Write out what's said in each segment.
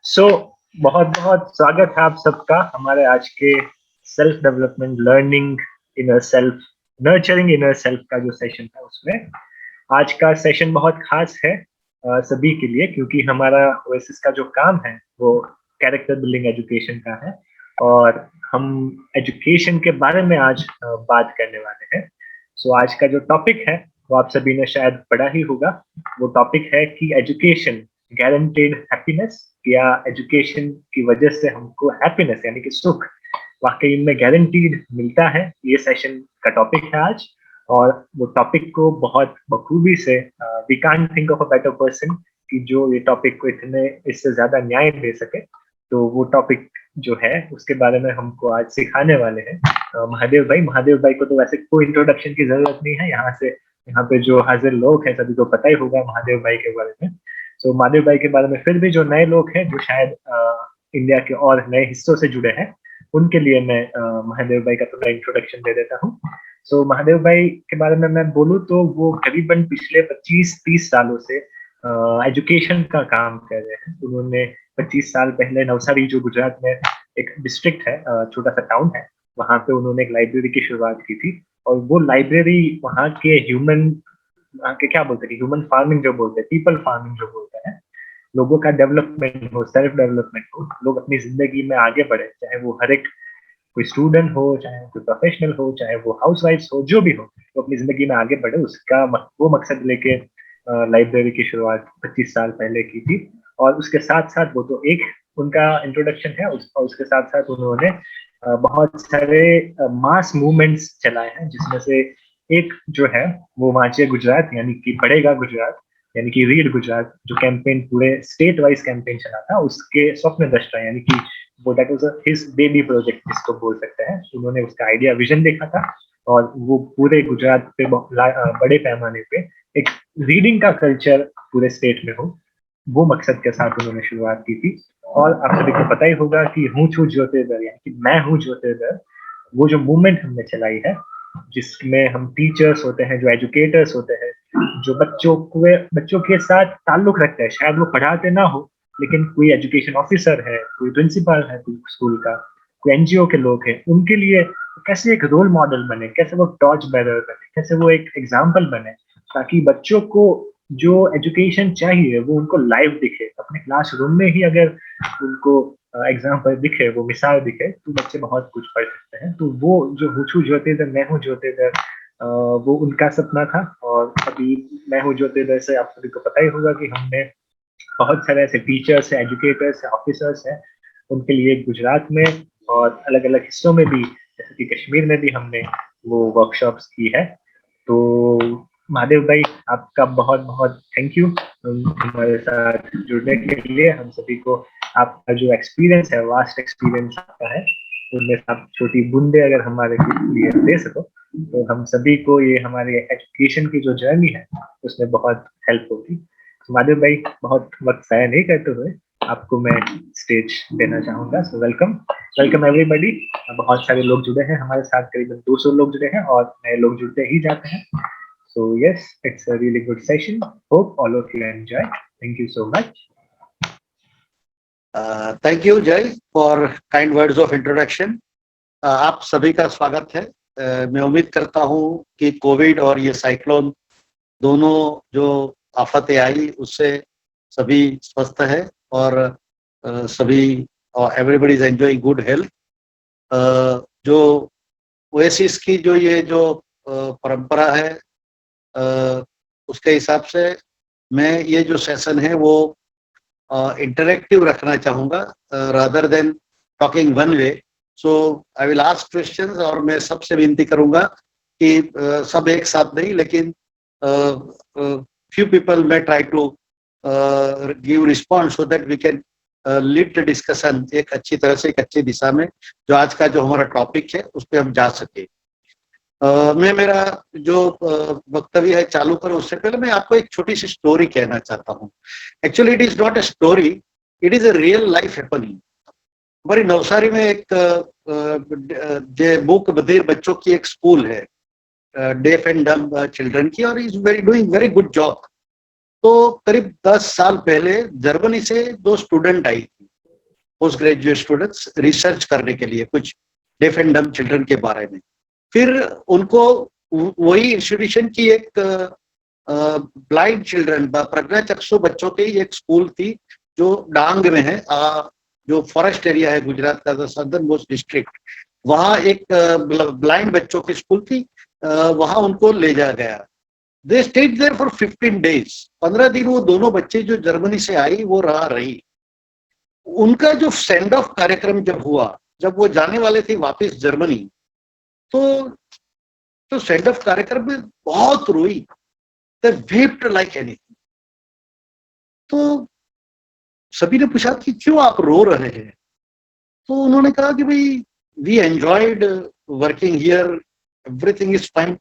सो बहुत बहुत स्वागत है आप सबका हमारे आज के self development learning inner self nurturing inner self का जो सेशन था उसमें आज का सेशन बहुत खास है सभी के लिए क्योंकि हमारा ओएसिस का जो काम है वो कैरेक्टर बिल्डिंग एजुकेशन का है और हम एजुकेशन के बारे में आज बात करने वाले हैं। सो आज का जो टॉपिक है वो आप सभी ने शायद पढ़ा ही होगा। वो टॉपिक है कि एजुकेशन गारंटेड हैप्पीनेस या एजुकेशन की वजह से हमको हैप्पीनेस यानी कि सुख वाकई में गारंटीड मिलता है। ये सेशन का टॉपिक है आज और वो टॉपिक को बहुत बखूबी से we can't think of a better person कि जो ये टॉपिक को इतने इससे ज्यादा न्याय दे सके। तो वो टॉपिक जो है उसके बारे में हमको आज सिखाने वाले हैं महादेव भाई को तो वैसे कोई इंट्रोडक्शन की जरूरत नहीं है। यहाँ पे जो हाजिर लोग हैं सभी को पता ही होगा महादेव भाई के बारे में। तो महादेव भाई के बारे में फिर भी जो नए लोग हैं जो शायद इंडिया के और नए हिस्सों से जुड़े हैं उनके लिए मैं महादेव भाई का थोड़ा इंट्रोडक्शन दे देता हूँ। सो महादेव भाई के बारे में मैं बोलूँ तो वो करीबन पिछले 25-30 सालों से एजुकेशन का काम कर रहे हैं। उन्होंने 25 साल पहले नवसारी जो गुजरात में एक डिस्ट्रिक्ट है, छोटा सा टाउन है, वहां पे उन्होंने एक लाइब्रेरी की शुरुआत की थी। और वो लाइब्रेरी वहाँ के क्या बोलते हैं, ह्यूमन फार्मिंग जो बोलते हैं, पीपल फार्मिंग जो बोलते हैं, लोगों का डेवलपमेंट हो, सेल्फ डेवलपमेंट हो, लोग अपनी जिंदगी में आगे बढ़े, चाहे वो हर एक कोई स्टूडेंट हो, चाहे कोई प्रोफेशनल हो, चाहे वो हाउस वाइफ हो, जो भी हो, वो अपनी जिंदगी में आगे बढ़े, उसका वो मकसद लेके लाइब्रेरी की शुरुआत 25 साल पहले की थी। और उसके साथ साथ वो तो एक उनका इंट्रोडक्शन है और उसके साथ साथ उन्होंने बहुत सारे मास मूवमेंट्स चलाए हैं, जिसमें से एक जो है वो वांचे गुजरात यानी कि पढ़ेगा गुजरात यानी कि रीड गुजरात जो कैंपेन पूरे स्टेट वाइज कैंपेन चला था, उसके स्वप्न दृष्टा यानी कि वो that was his baby project जिसको बोल सकते हैं। उन्होंने उसका आइडिया विजन देखा था और वो पूरे गुजरात पे बड़े पैमाने पे एक रीडिंग का कल्चर पूरे स्टेट में हो, वो मकसद के साथ उन्होंने शुरुआत की थी। और आप सभी को पता ही होगा कि हूँ छू ज्योतिर्दय यानी कि मैं हूँ ज्योतिर्दय, वो जो मूवमेंट हमने चलाई है जिसमें हम टीचर्स होते हैं, जो एजुकेटर्स होते हैं, जो बच्चों के साथ ताल्लुक रखते हैं, शायद वो पढ़ाते ना हो लेकिन कोई एजुकेशन ऑफिसर है, कोई प्रिंसिपल है कोई स्कूल का, कोई एनजीओ के लोग हैं, उनके लिए कैसे एक रोल मॉडल बने, कैसे वो टॉर्च बेरर बने, कैसे वो एक एग्जाम्पल बने, ताकि बच्चों को जो एजुकेशन चाहिए वो उनको लाइव दिखे अपने क्लासरूम में ही। अगर उनको एग्जाम्पल दिखे, वो मिसाल दिखे, तो बच्चे बहुत कुछ पढ़ सकते हैं। तो वो जो हुचू ज्योतिर्दय मैं हूँ ज्योतिर्दय, वो उनका सपना था। और अभी मैं हूँ ज्योतिर्दय से आप सभी को पता ही होगा कि हमने बहुत सारे ऐसे टीचर्स है, एजुकेटर्स है, ऑफिसर्स हैं, उनके लिए गुजरात में और अलग अलग हिस्सों में भी, जैसे कि कश्मीर में भी हमने वो वर्कशॉप्स की है। तो महादेव भाई आपका बहुत बहुत थैंक यू हमारे साथ जुड़ने के लिए। हम सभी को आपका जो एक्सपीरियंस है, वास्ट एक्सपीरियंस आपका है, उनमें से आप छोटी बूंदे अगर हमारे लिए दे सको तो हम सभी को ये हमारे एजुकेशन की जो जर्नी है उसमें बहुत हेल्प होगी। तो महादेव भाई बहुत वक्त ज़ाया नहीं करते हुए आपको मैं स्टेज देना चाहूंगा। So welcome, welcome everybody. बहुत सारे लोग जुड़े हैं हमारे साथ, करीबन 200 लोग जुड़े हैं और नए लोग जुड़ते ही जाते हैं। So yes, it's a really good session. Hope all of you enjoy. Thank you so much. Thank you जय for kind words of introduction. आप सभी का स्वागत है। मैं उम्मीद करता हूँ कि कोविड और ये साइक्लोन दोनों जो आफतें आई उससे सभी स्वस्थ है और सभी everybody is enjoying good health. जो ओएसिस की जो ये जो परंपरा है उसके हिसाब से मैं ये जो सेशन है वो इंटरेक्टिव रखना चाहूँगा rather than talking one way. So I will ask questions और मैं सबसे विनती करूँगा कि सब एक साथ नहीं लेकिन few people may try to give response so that we can lead the discussion एक अच्छी तरह से, एक अच्छी दिशा में, जो आज का जो हमारा टॉपिक है उस पर हम जा सके। मैं मेरा जो वक्तव्य है चालू करूं उससे पहले मैं आपको एक छोटी सी स्टोरी कहना चाहता हूं। Actually it is not a story, it is a real life happening. हमारी नवसारी में एक मूक बधिर बच्चों की एक स्कूल है, डेफ एंड डम्ब चिल्ड्रन की, और is doing very good job. तो करीब 10 साल पहले जर्मनी से 2 स्टूडेंट आई थी पोस्ट ग्रेजुएट स्टूडेंट्स रिसर्च करने के लिए कुछ डेफ एंड डम चिल्ड्रन के बारे में। फिर उनको वही इंस्टीट्यूशन की एक ब्लाइंड चिल्ड्रन, प्रज्ञाचक्षु बच्चों की एक स्कूल थी जो डांग में है, जो फॉरेस्ट एरिया है गुजरात का, सदर्न मोस्ट डिस्ट्रिक्ट, वहाँ एक ब्लाइंड बच्चों की स्कूल थी, वहाँ उनको ले जाया गया। They stayed there for 15 days, 15 दिन वो दोनों बच्चे जो जर्मनी से आई वो रही। उनका जो सेंड ऑफ कार्यक्रम जब हुआ, जब वो जाने वाले थे वापस जर्मनी, तो सेंड ऑफ कार्यक्रम में बहुत रोई, दे वीप्ड लाइक एनीथिंग। तो सभी ने पूछा कि क्यों आप रो रहे हैं? तो उन्होंने कहा कि भाई we enjoyed working here, everything is fine.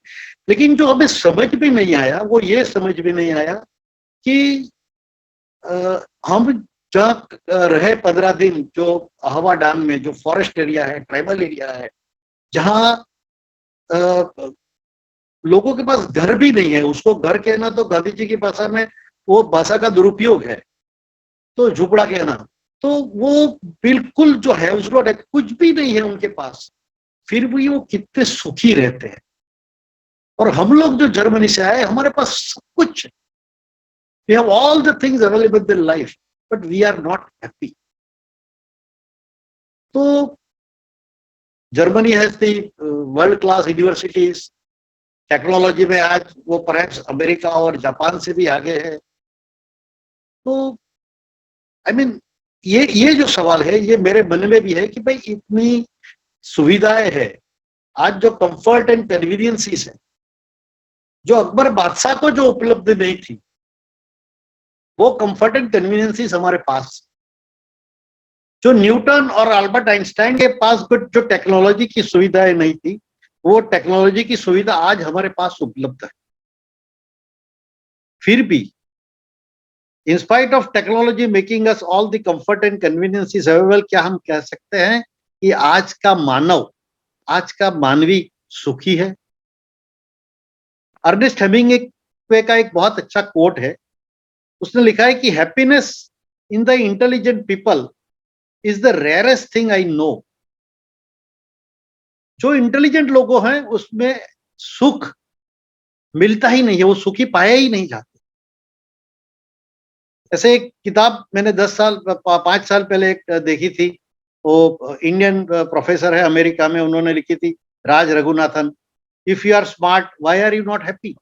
लेकिन जो हमें समझ में नहीं आया, वो ये समझ में नहीं आया कि हम जहाँ रहे 15 दिन, जो हवा डांग में, जो फॉरेस्ट एरिया है, ट्राइबल एरिया है, जहाँ लोगों के पास घर भी नहीं है, उसको घर कहना तो गांधी जी की भाषा में वो भाषा का दुरुपयोग है, तो झुपड़ा कहना, तो वो बिल्कुल जो है उसको कुछ भी नहीं है उनके पास, फिर भी वो कितने सुखी रहते हैं। और हम लोग जो जर्मनी से आए, हमारे पास सब कुछ, we have all the things available in life, but we are not happy. तो Germany has the world class universities, technology में आज वो परहैप्स अमेरिका और जापान से भी आगे है। तो आई मीन ये जो सवाल है, ये मेरे मन में भी है कि भाई इतनी सुविधाएं है, आज जो कंफर्ट एंड कन्वीनियंसेस है, जो अकबर बादशाह को जो उपलब्ध नहीं थी, वो कंफर्ट एंड कन्वीनियंसेस हमारे पास। जो न्यूटन और अल्बर्ट आइंस्टाइन के पास जो टेक्नोलॉजी की सुविधाएं नहीं थी, वो टेक्नोलॉजी की सुविधा आज हमारे पास उपलब्ध है। फिर भी in spite of technology making us all the comfort and conveniences available, क्या हम कह सकते हैं कि आज का मानव, आज का मानवी सुखी है? अर्नेस्ट हेमिंग्वे का एक बहुत अच्छा कोट है, उसने लिखा है कि happiness in the intelligent people is the rarest thing I know. जो इंटेलिजेंट लोग हैं उसमें सुख मिलता ही नहीं है, वो सुखी पाया ही नहीं जाते। ऐसे एक किताब मैंने 5 साल पहले एक देखी थी, वो इंडियन प्रोफेसर है अमेरिका में, उन्होंने लिखी थी, Raj Raghunathan, if you are smart why are you not happy?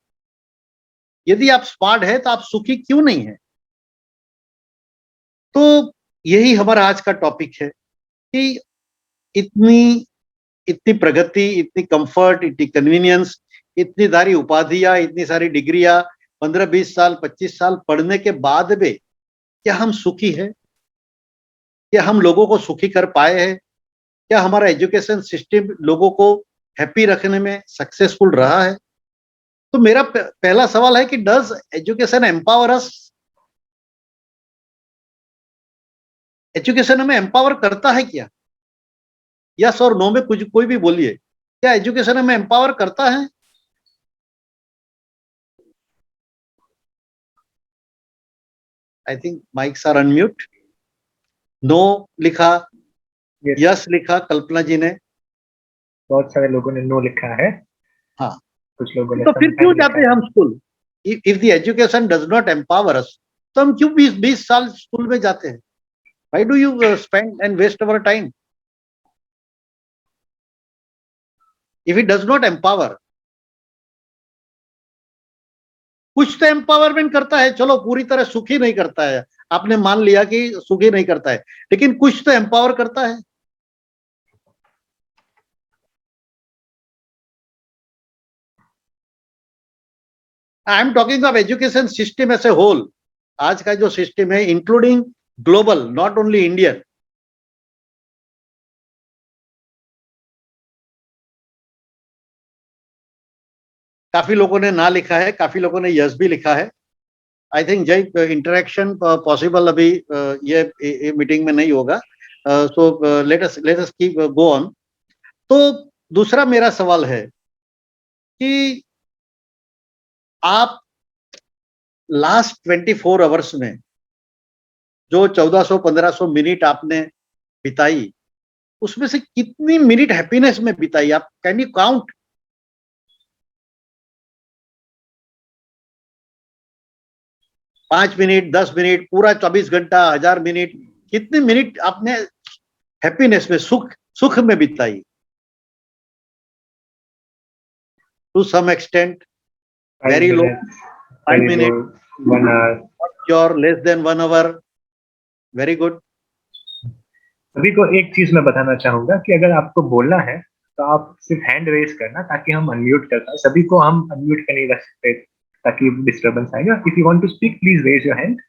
यदि आप स्मार्ट है तो आप सुखी क्यों नहीं है? तो यही हमारा आज का टॉपिक है कि इतनी इतनी प्रगति, इतनी कंफर्ट, इतनी कन्वीनियंस, इतनी सारी उपाधियां, इतनी सारी डिग्रियां, 15-20 साल 25 साल पढ़ने के बाद भी क्या हम सुखी है? क्या हम लोगों को सुखी कर पाए हैं? क्या हमारा एजुकेशन सिस्टम लोगों को हैप्पी रखने में सक्सेसफुल रहा है? तो मेरा पहला सवाल है कि does education empower us? Education हमें एम्पावर करता है क्या? यस और नो में कुछ कोई भी बोलिए, क्या एजुकेशन हमें एम्पावर करता है? I think mics are unmute. No लिखा, यस लिखा कल्पना जी ने, बहुत सारे लोगों ने नो लिखा है। हाँ, कुछ लोगों ने तो फिर क्यों जाते हैं है। हम school? If the education does not empower us, तो हम क्यों 20 साल स्कूल में जाते हैं? Why do you spend and waste our time if it does not empower? कुछ तो एम्पावरमेंट करता है, चलो पूरी तरह सुखी नहीं करता है, आपने मान लिया कि सुखी नहीं करता है, लेकिन कुछ तो एम्पावर करता है। I am talking of education system as a whole. आज का जो सिस्टम है, including global, not only Indian. काफी लोगों ने ना लिखा है, काफी लोगों ने यस भी लिखा है। आई थिंक जय इंटरेक्शन पॉसिबल अभी ये मीटिंग में नहीं होगा, so let us keep go on. तो दूसरा मेरा सवाल है कि आप लास्ट 24 आवर्स में जो 1400-1500 मिनट आपने बिताई, उसमें से कितनी मिनट हैप्पीनेस में बिताई, आप कैन यू काउंट? पांच मिनट, 10 मिनट, पूरा 24 घंटा, 1000 मिनट, कितने मिनट आपने हैप्पीनेस में, सुख सुख में बिताई? To some extent, 5 very low, minutes, 5 minute, 1 hour. Your less than 1 hour, very good. सभी को एक चीज मैं बताना चाहूंगा कि अगर आपको बोलना है तो आप सिर्फ हैंड रेज करना ताकि हम अनम्यूट कर पाए। सभी को हम अनम्यूट कर नहीं रख सकते ताकि डिस्टर्बेंस आएगा। If you want to speak please raise your hand,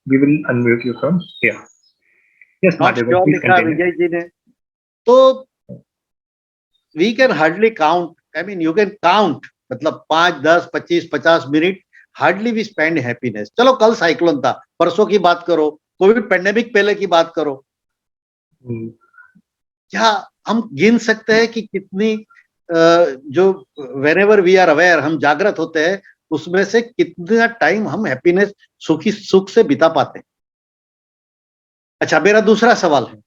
we will unmute you from here. Yes not Madhav, sure please लिखा कंटिन्यू। विजय जी ने। तो we can hardly count, I mean you can count, मतलब 5, 10, 25, 50 minute hardly we spend happiness. चलो कल cyclone था, परसों की बात करो, कोविड पेंडेमिक पहले की बात करो, क्या हम गिन सकते हैं कि कितनी जो whenever we are aware, हम जागृत होते हैं, उसमें से कितना टाइम हम हैप्पीनेस, सुख से बिता पाते हैं? अच्छा, मेरा दूसरा सवाल है,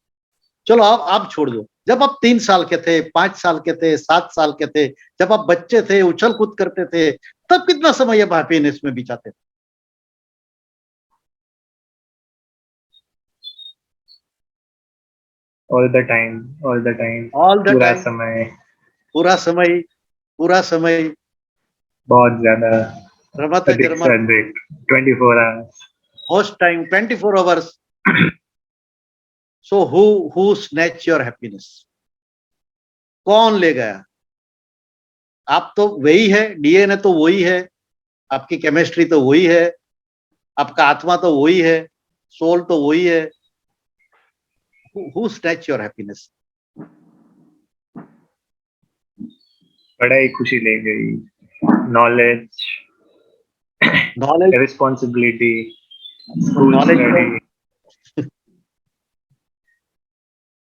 चलो आप छोड़ दो, जब आप 3 साल के थे, 5 साल के थे, 7 साल के थे, जब आप बच्चे थे, उछल कूद करते थे, तब कितना समय आप हैप्पीनेस में बिताते थे? All the time, all the time, all the पूरा टाइम, समय, पूरा समय, पूरा समय, बहुत ज्यादा, रमते अधिक से जरमत, अधिक, 24 hours. Most time, 24 hours. So who snatch your happiness? कौन ले गया? आप तो वही है, डीएनए तो वही है, आपकी केमिस्ट्री तो वही है, आपका आत्मा तो वही है, सोल तो वही है। Who snatch your happiness? पढ़ाई खुशी ले गई, knowledge, knowledge, responsibility, school knowledge तो, स्टडी।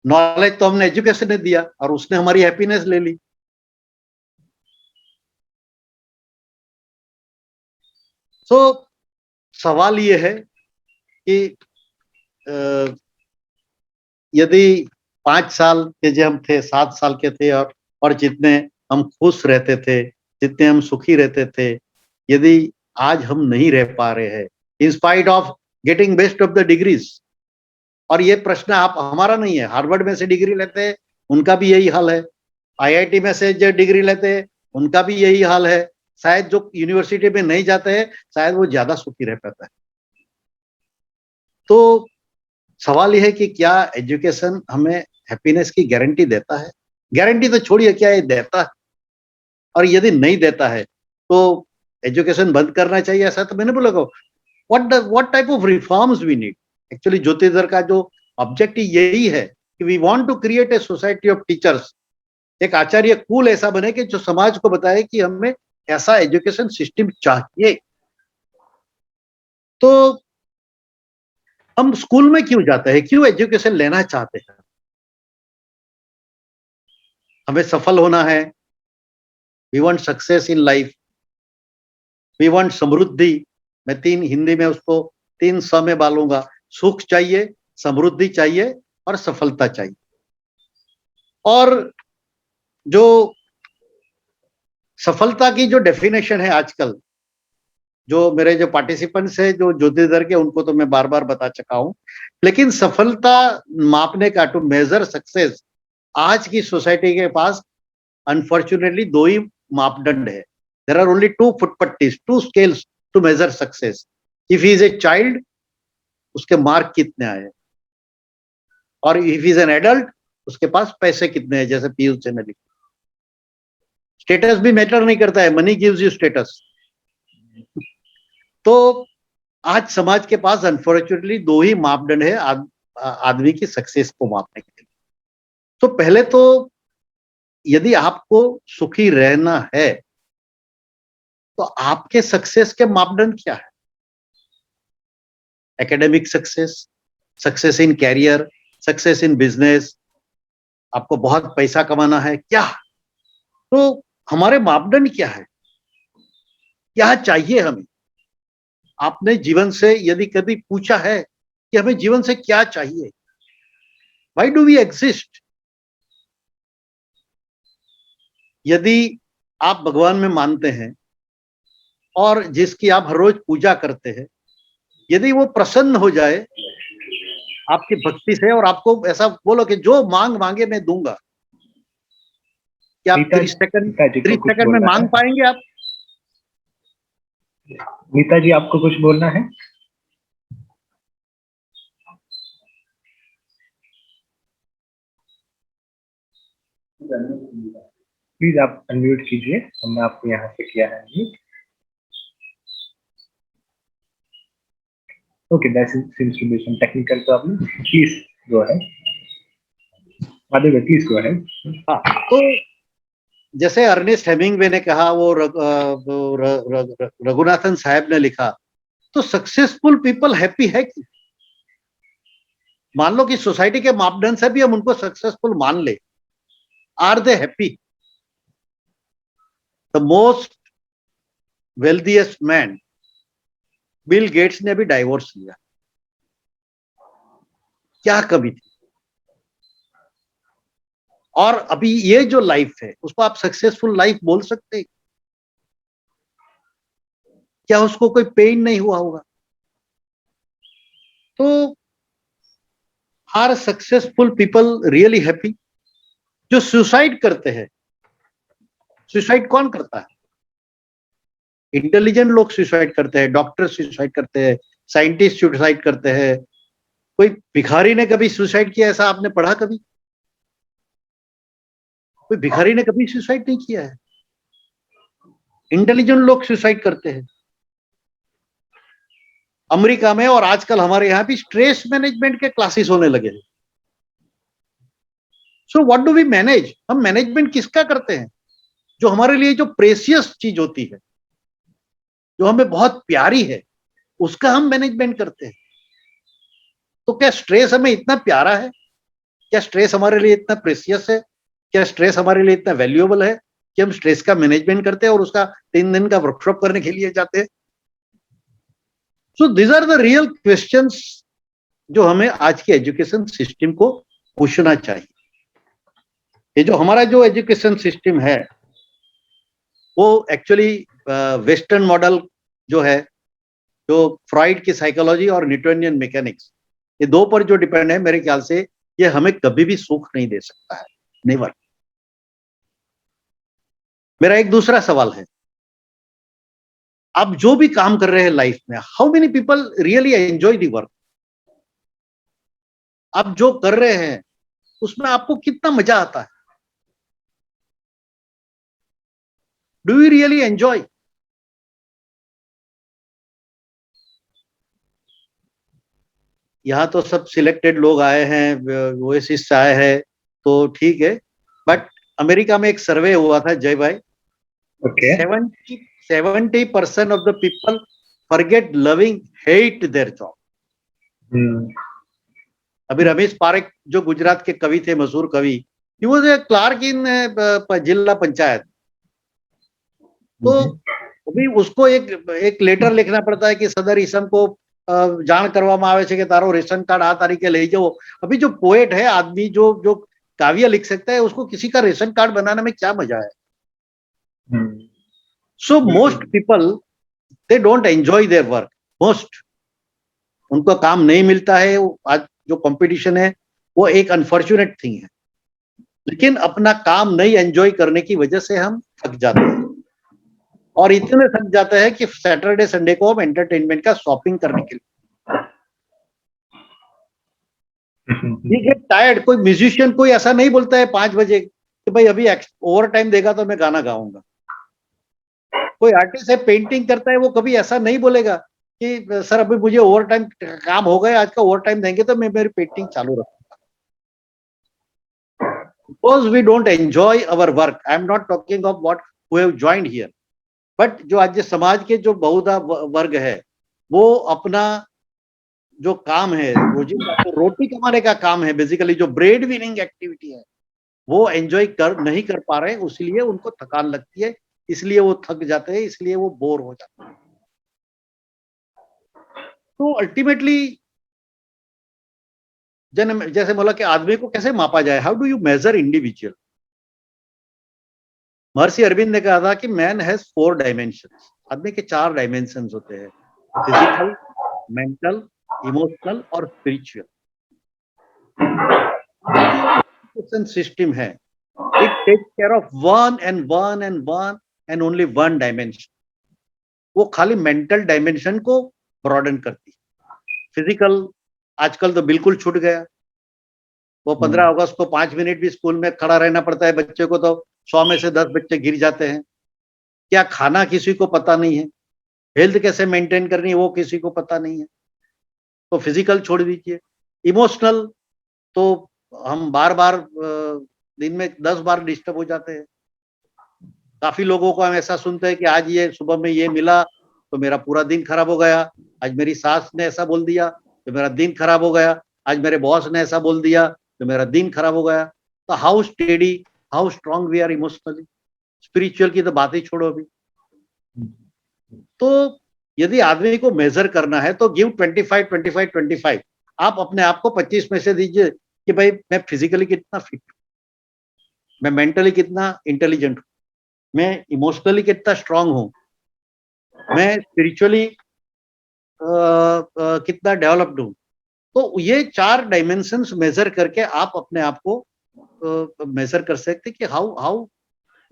नॉलेज तो हमने एजुकेशन ने दिया और उसने हमारी हैप्पीनेस ले ली। तो सवाल ये है कि यदि 5 साल के जो हम थे, 7 साल के थे, और जितने हम खुश रहते थे, जितने हम सुखी रहते थे, यदि आज हम नहीं रह पा रहे हैं in spite of getting best of the degrees, और ये प्रश्न आप हमारा नहीं है, हार्वर्ड में से डिग्री लेते हैं उनका भी यही हाल है, आईआईटी में से जो डिग्री लेते हैं उनका भी यही हाल है, शायद जो यूनिवर्सिटी में नहीं जाते हैं शायद वो ज्यादा सुखी रह पाता है। तो सवाल यह है कि क्या एजुकेशन हमें हैप्पीनेस की गारंटी देता है? गारंटी तो छोड़िए, क्या ये देता है? और यदि नहीं देता है तो एजुकेशन बंद करना चाहिए, ऐसा तो मैंने बोला। What type of reforms we need? Actually Jyotirdhar का जो ऑब्जेक्टिव यही है कि we want to create a society of teachers, एक आचार्य कुल ऐसा बने कि जो समाज को बताए कि हमें ऐसा एजुकेशन सिस्टम चाहिए। तो हम स्कूल में क्यों जाते हैं, क्यों एजुकेशन लेना चाहते हैं? हमें सफल होना है, we want success in life, we want समृद्धि। मैं हिंदी में उसको 3 स में बालूंगा, सुख चाहिए, समृद्धि चाहिए और सफलता चाहिए। और जो सफलता की जो डेफिनेशन है आजकल, जो मेरे जो पार्टिसिपेंट्स है जो ज्योतिर्धर के, उनको तो मैं बार बार बता चुका हूं, लेकिन सफलता मापने का, टू मेजर सक्सेस, आज की सोसाइटी के पास अनफॉर्चुनेटली 2 ही मापदंड है। देयर आर ओनली 2 फुटपट्टीज, 2 scales to measure success. If he is a child, उसके मार्क कितने आए, और इफ इज एन एडल्ट, उसके पास पैसे कितने हैं, जैसे पीयूष ने लिखा। स्टेटस भी मैटर नहीं करता है, मनी गिव्स यू स्टेटस। तो आज समाज के पास अनफॉर्चुनेटली 2 ही मापदंड है आदमी की सक्सेस को मापने के लिए। तो पहले तो यदि आपको सुखी रहना है तो आपके सक्सेस के मापदंड क्या है? Academic success, success in career, success in business, आपको बहुत पैसा कमाना है क्या? तो हमारे मापदंड क्या है, क्या चाहिए हमें? आपने जीवन से यदि कभी पूछा है कि हमें जीवन से क्या चाहिए? Why do we exist? यदि आप भगवान में मानते हैं और जिसकी आप हर रोज पूजा करते हैं, यदि वो प्रसन्न हो जाए आपकी भक्ति से और आपको ऐसा बोलो कि जो मांग मांगे मैं दूंगा, क्या आप नीता 30 जी को कुछ सेकंड में बोलना है? मांग पाएंगे आप? नीता जी, आपको कुछ बोलना है? प्लीज आप अनम्यूट कीजिए, हमने आपको यहाँ से किया है unmute. Okay, that seems to be some technical problem. Please go ahead. Madhav, please go ahead. हाँ, तो जैसे अर्नेस्ट हेमिंगवे ने कहा, वो रघुनाथन साहब ने लिखा, तो सक्सेसफुल पीपल हैप्पी है कि? मान लो कि सोसाइटी के मापदंड से भी हम उनको सक्सेसफुल मान ले, are they happy? The most wealthiest man Bill Gates ने अभी डाइवोर्स लिया, क्या कमी थी? और अभी ये जो लाइफ है उसको आप सक्सेसफुल लाइफ बोल सकते हैं? क्या उसको कोई पेन नहीं हुआ होगा? तो are successful people really happy? जो सुसाइड करते हैं, सुसाइड कौन करता है? इंटेलिजेंट लोग सुसाइड करते हैं, डॉक्टर सुसाइड करते हैं, साइंटिस्ट सुसाइड करते हैं। कोई भिखारी ने कभी सुसाइड किया ऐसा आपने पढ़ा कभी? कोई भिखारी ने कभी सुसाइड नहीं किया है। इंटेलिजेंट लोग सुसाइड करते हैं। अमेरिका में और आजकल हमारे यहाँ भी स्ट्रेस मैनेजमेंट के क्लासेस होने लगे हैं। So what do we manage? हम मैनेजमेंट किसका करते हैं? जो हमारे लिए जो प्रेशियस चीज होती है, जो हमें बहुत प्यारी है, उसका हम मैनेजमेंट करते हैं। तो क्या स्ट्रेस हमें इतना प्यारा है? क्या स्ट्रेस हमारे लिए इतना प्रेशियस है? क्या स्ट्रेस हमारे लिए इतना वैल्यूएबल है कि हम स्ट्रेस का मैनेजमेंट करते हैं और उसका 3 दिन का वर्कशॉप करने के लिए जाते हैं? So these are the real questions जो हमें आज के एजुकेशन सिस्टम को पूछना चाहिए। ये जो हमारा जो एजुकेशन सिस्टम है वो एक्चुअली वेस्टर्न मॉडल जो है, जो फ्रॉइड की साइकोलॉजी और न्यूटोनियन मैकेनिक्स, ये दो पर जो डिपेंड है, मेरे ख्याल से ये हमें कभी भी सुख नहीं दे सकता है, नेवर। मेरा एक दूसरा सवाल है, आप जो भी काम कर रहे हैं लाइफ में, how many people really enjoy the work? आप जो कर रहे हैं उसमें आपको कितना मजा आता है? Do you really enjoy? यहाँ तो सब सिलेक्टेड लोग आए हैं, ओएसिस से आए हैं, तो ठीक है। बट अमेरिका में एक सर्वे हुआ था जय भाई, Okay. 70% of the people forget loving hate their job. अभी रमेश पारेख जो गुजरात के कवि थे, मशहूर कवि, ही वाज ए क्लार्क इन जिला पंचायत। तो अभी उसको एक लेटर लिखना पड़ता है कि सदर ईसम को जान કરવામાં આવે છે કે તારો રેશન કાર્ડ આ તારીખે લઈ જાઓ। अभी जो पोएट है, आदमी जो जो काव्य लिख सकता है, उसको किसी का रेशन कार्ड बनाने में क्या मजा है? So most people they don't enjoy their work. Most, उनको काम नहीं मिलता है। आज जो कंपटीशन है वो एक अनफॉर्चुनेट थिंग है, लेकिन अपना काम नहीं एंजॉय करने की वजह से हम थक जाते हैं, और इतने थक जाते हैं कि सैटरडे संडे को हम एंटरटेनमेंट का शॉपिंग करने के लिए टायर्ड। कोई म्यूजिशियन कोई ऐसा नहीं बोलता है 5 बजे कि भाई अभी ओवर टाइम देगा तो मैं गाना गाऊंगा। कोई आर्टिस्ट है, पेंटिंग करता है, वो कभी ऐसा नहीं बोलेगा कि सर अभी मुझे ओवर टाइम काम हो गया, आज का ओवर टाइम देंगे तो मैं मेरी पेंटिंग चालू रखूंगा। Because we don't enjoy our work. I am not talking of what who have joined here, but जो आज समाज के जो बहुधा वर्ग है, वो अपना जो काम है, रोजिंदा तो रोटी कमाने का काम है, बेसिकली जो ब्रेड विनिंग एक्टिविटी है, वो एंजॉय नहीं कर पा रहे हैं, इसलिए उनको थकान लगती है, इसलिए वो थक जाते हैं, इसलिए वो बोर हो जाते हैं। तो अल्टीमेटली जैसे बोला कि आदमी को कैसे मापा जाए, how do you measure individual. Maharshi Aurobindo ने कहा था कि मैन हैज 4 डायमेंशंस, आदमी के 4 डायमेंशंस होते हैं, फिजिकल, मेंटल, इमोशनल और स्पिरिचुअल। हमारा जो एजुकेशन सिस्टम है, it take care of one and only one dimension. वो खाली मेंटल डायमेंशन को ब्रॉडन करती। फिजिकल आजकल तो बिल्कुल छूट गया। वो 15 अगस्त को 5 मिनट भी स्कूल में खड़ा रहना पड़ता है बच्चे को, तो 100 में से 10 बच्चे गिर जाते हैं। क्या खाना किसी को पता नहीं है, हेल्थ कैसे मेंटेन करनी है वो किसी को पता नहीं है। तो फिजिकल छोड़ दीजिए। इमोशनल तो हम बार बार दिन में 10 बार डिस्टर्ब हो जाते हैं। काफी लोगों को हम ऐसा सुनते हैं कि आज ये सुबह में ये मिला तो मेरा पूरा दिन खराब हो गया, आज मेरी सास ने ऐसा बोल दिया तो मेरा दिन खराब हो गया, आज मेरे बॉस ने ऐसा बोल दिया तो मेरा दिन खराब हो गया। तो how steady, how strong we are emotionally. Spiritual की तो बात ही छोड़ो अभी। तो यदि आदमी को मेजर करना है तो गिव 25 25 25। आप अपने आप को 25 में से दीजिए कि भाई मैं फिजिकली कितना फिट हूं, मैं मेंटली कितना इंटेलिजेंट हूं, मैं इमोशनली कितना स्ट्रांग हूं, मैं स्पिरिचुअली कितना डेवलप्ड हूं। तो ये 4 डायमेंशंस मेजर करके आप अपने आप को मेजर कर सकते कि how how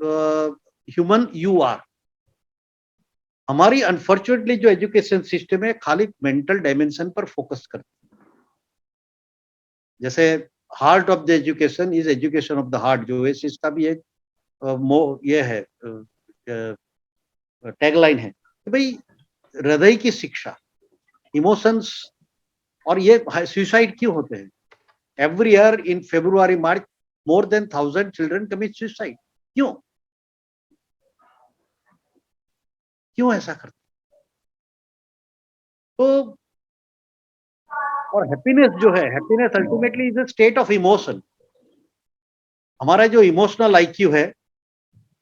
human you are. हमारी अनफॉर्चुनेटली जो एजुकेशन सिस्टम है खाली मेंटल डायमेंशन पर फोकस करती है। जैसे heart of the education is education of the heart, जो है इसका भी एक ये है टैगलाइन है कि भाई हृदय की शिक्षा, इमोशंस। और ये सुसाइड क्यों होते हैं? Every year in February March more than 1,000 children commit suicide. क्यों क्यों ऐसा करते? तो और हैप्पीनेस जो है, happiness ultimately is a state of emotion. हमारा जो इमोशनल आईक्यू है,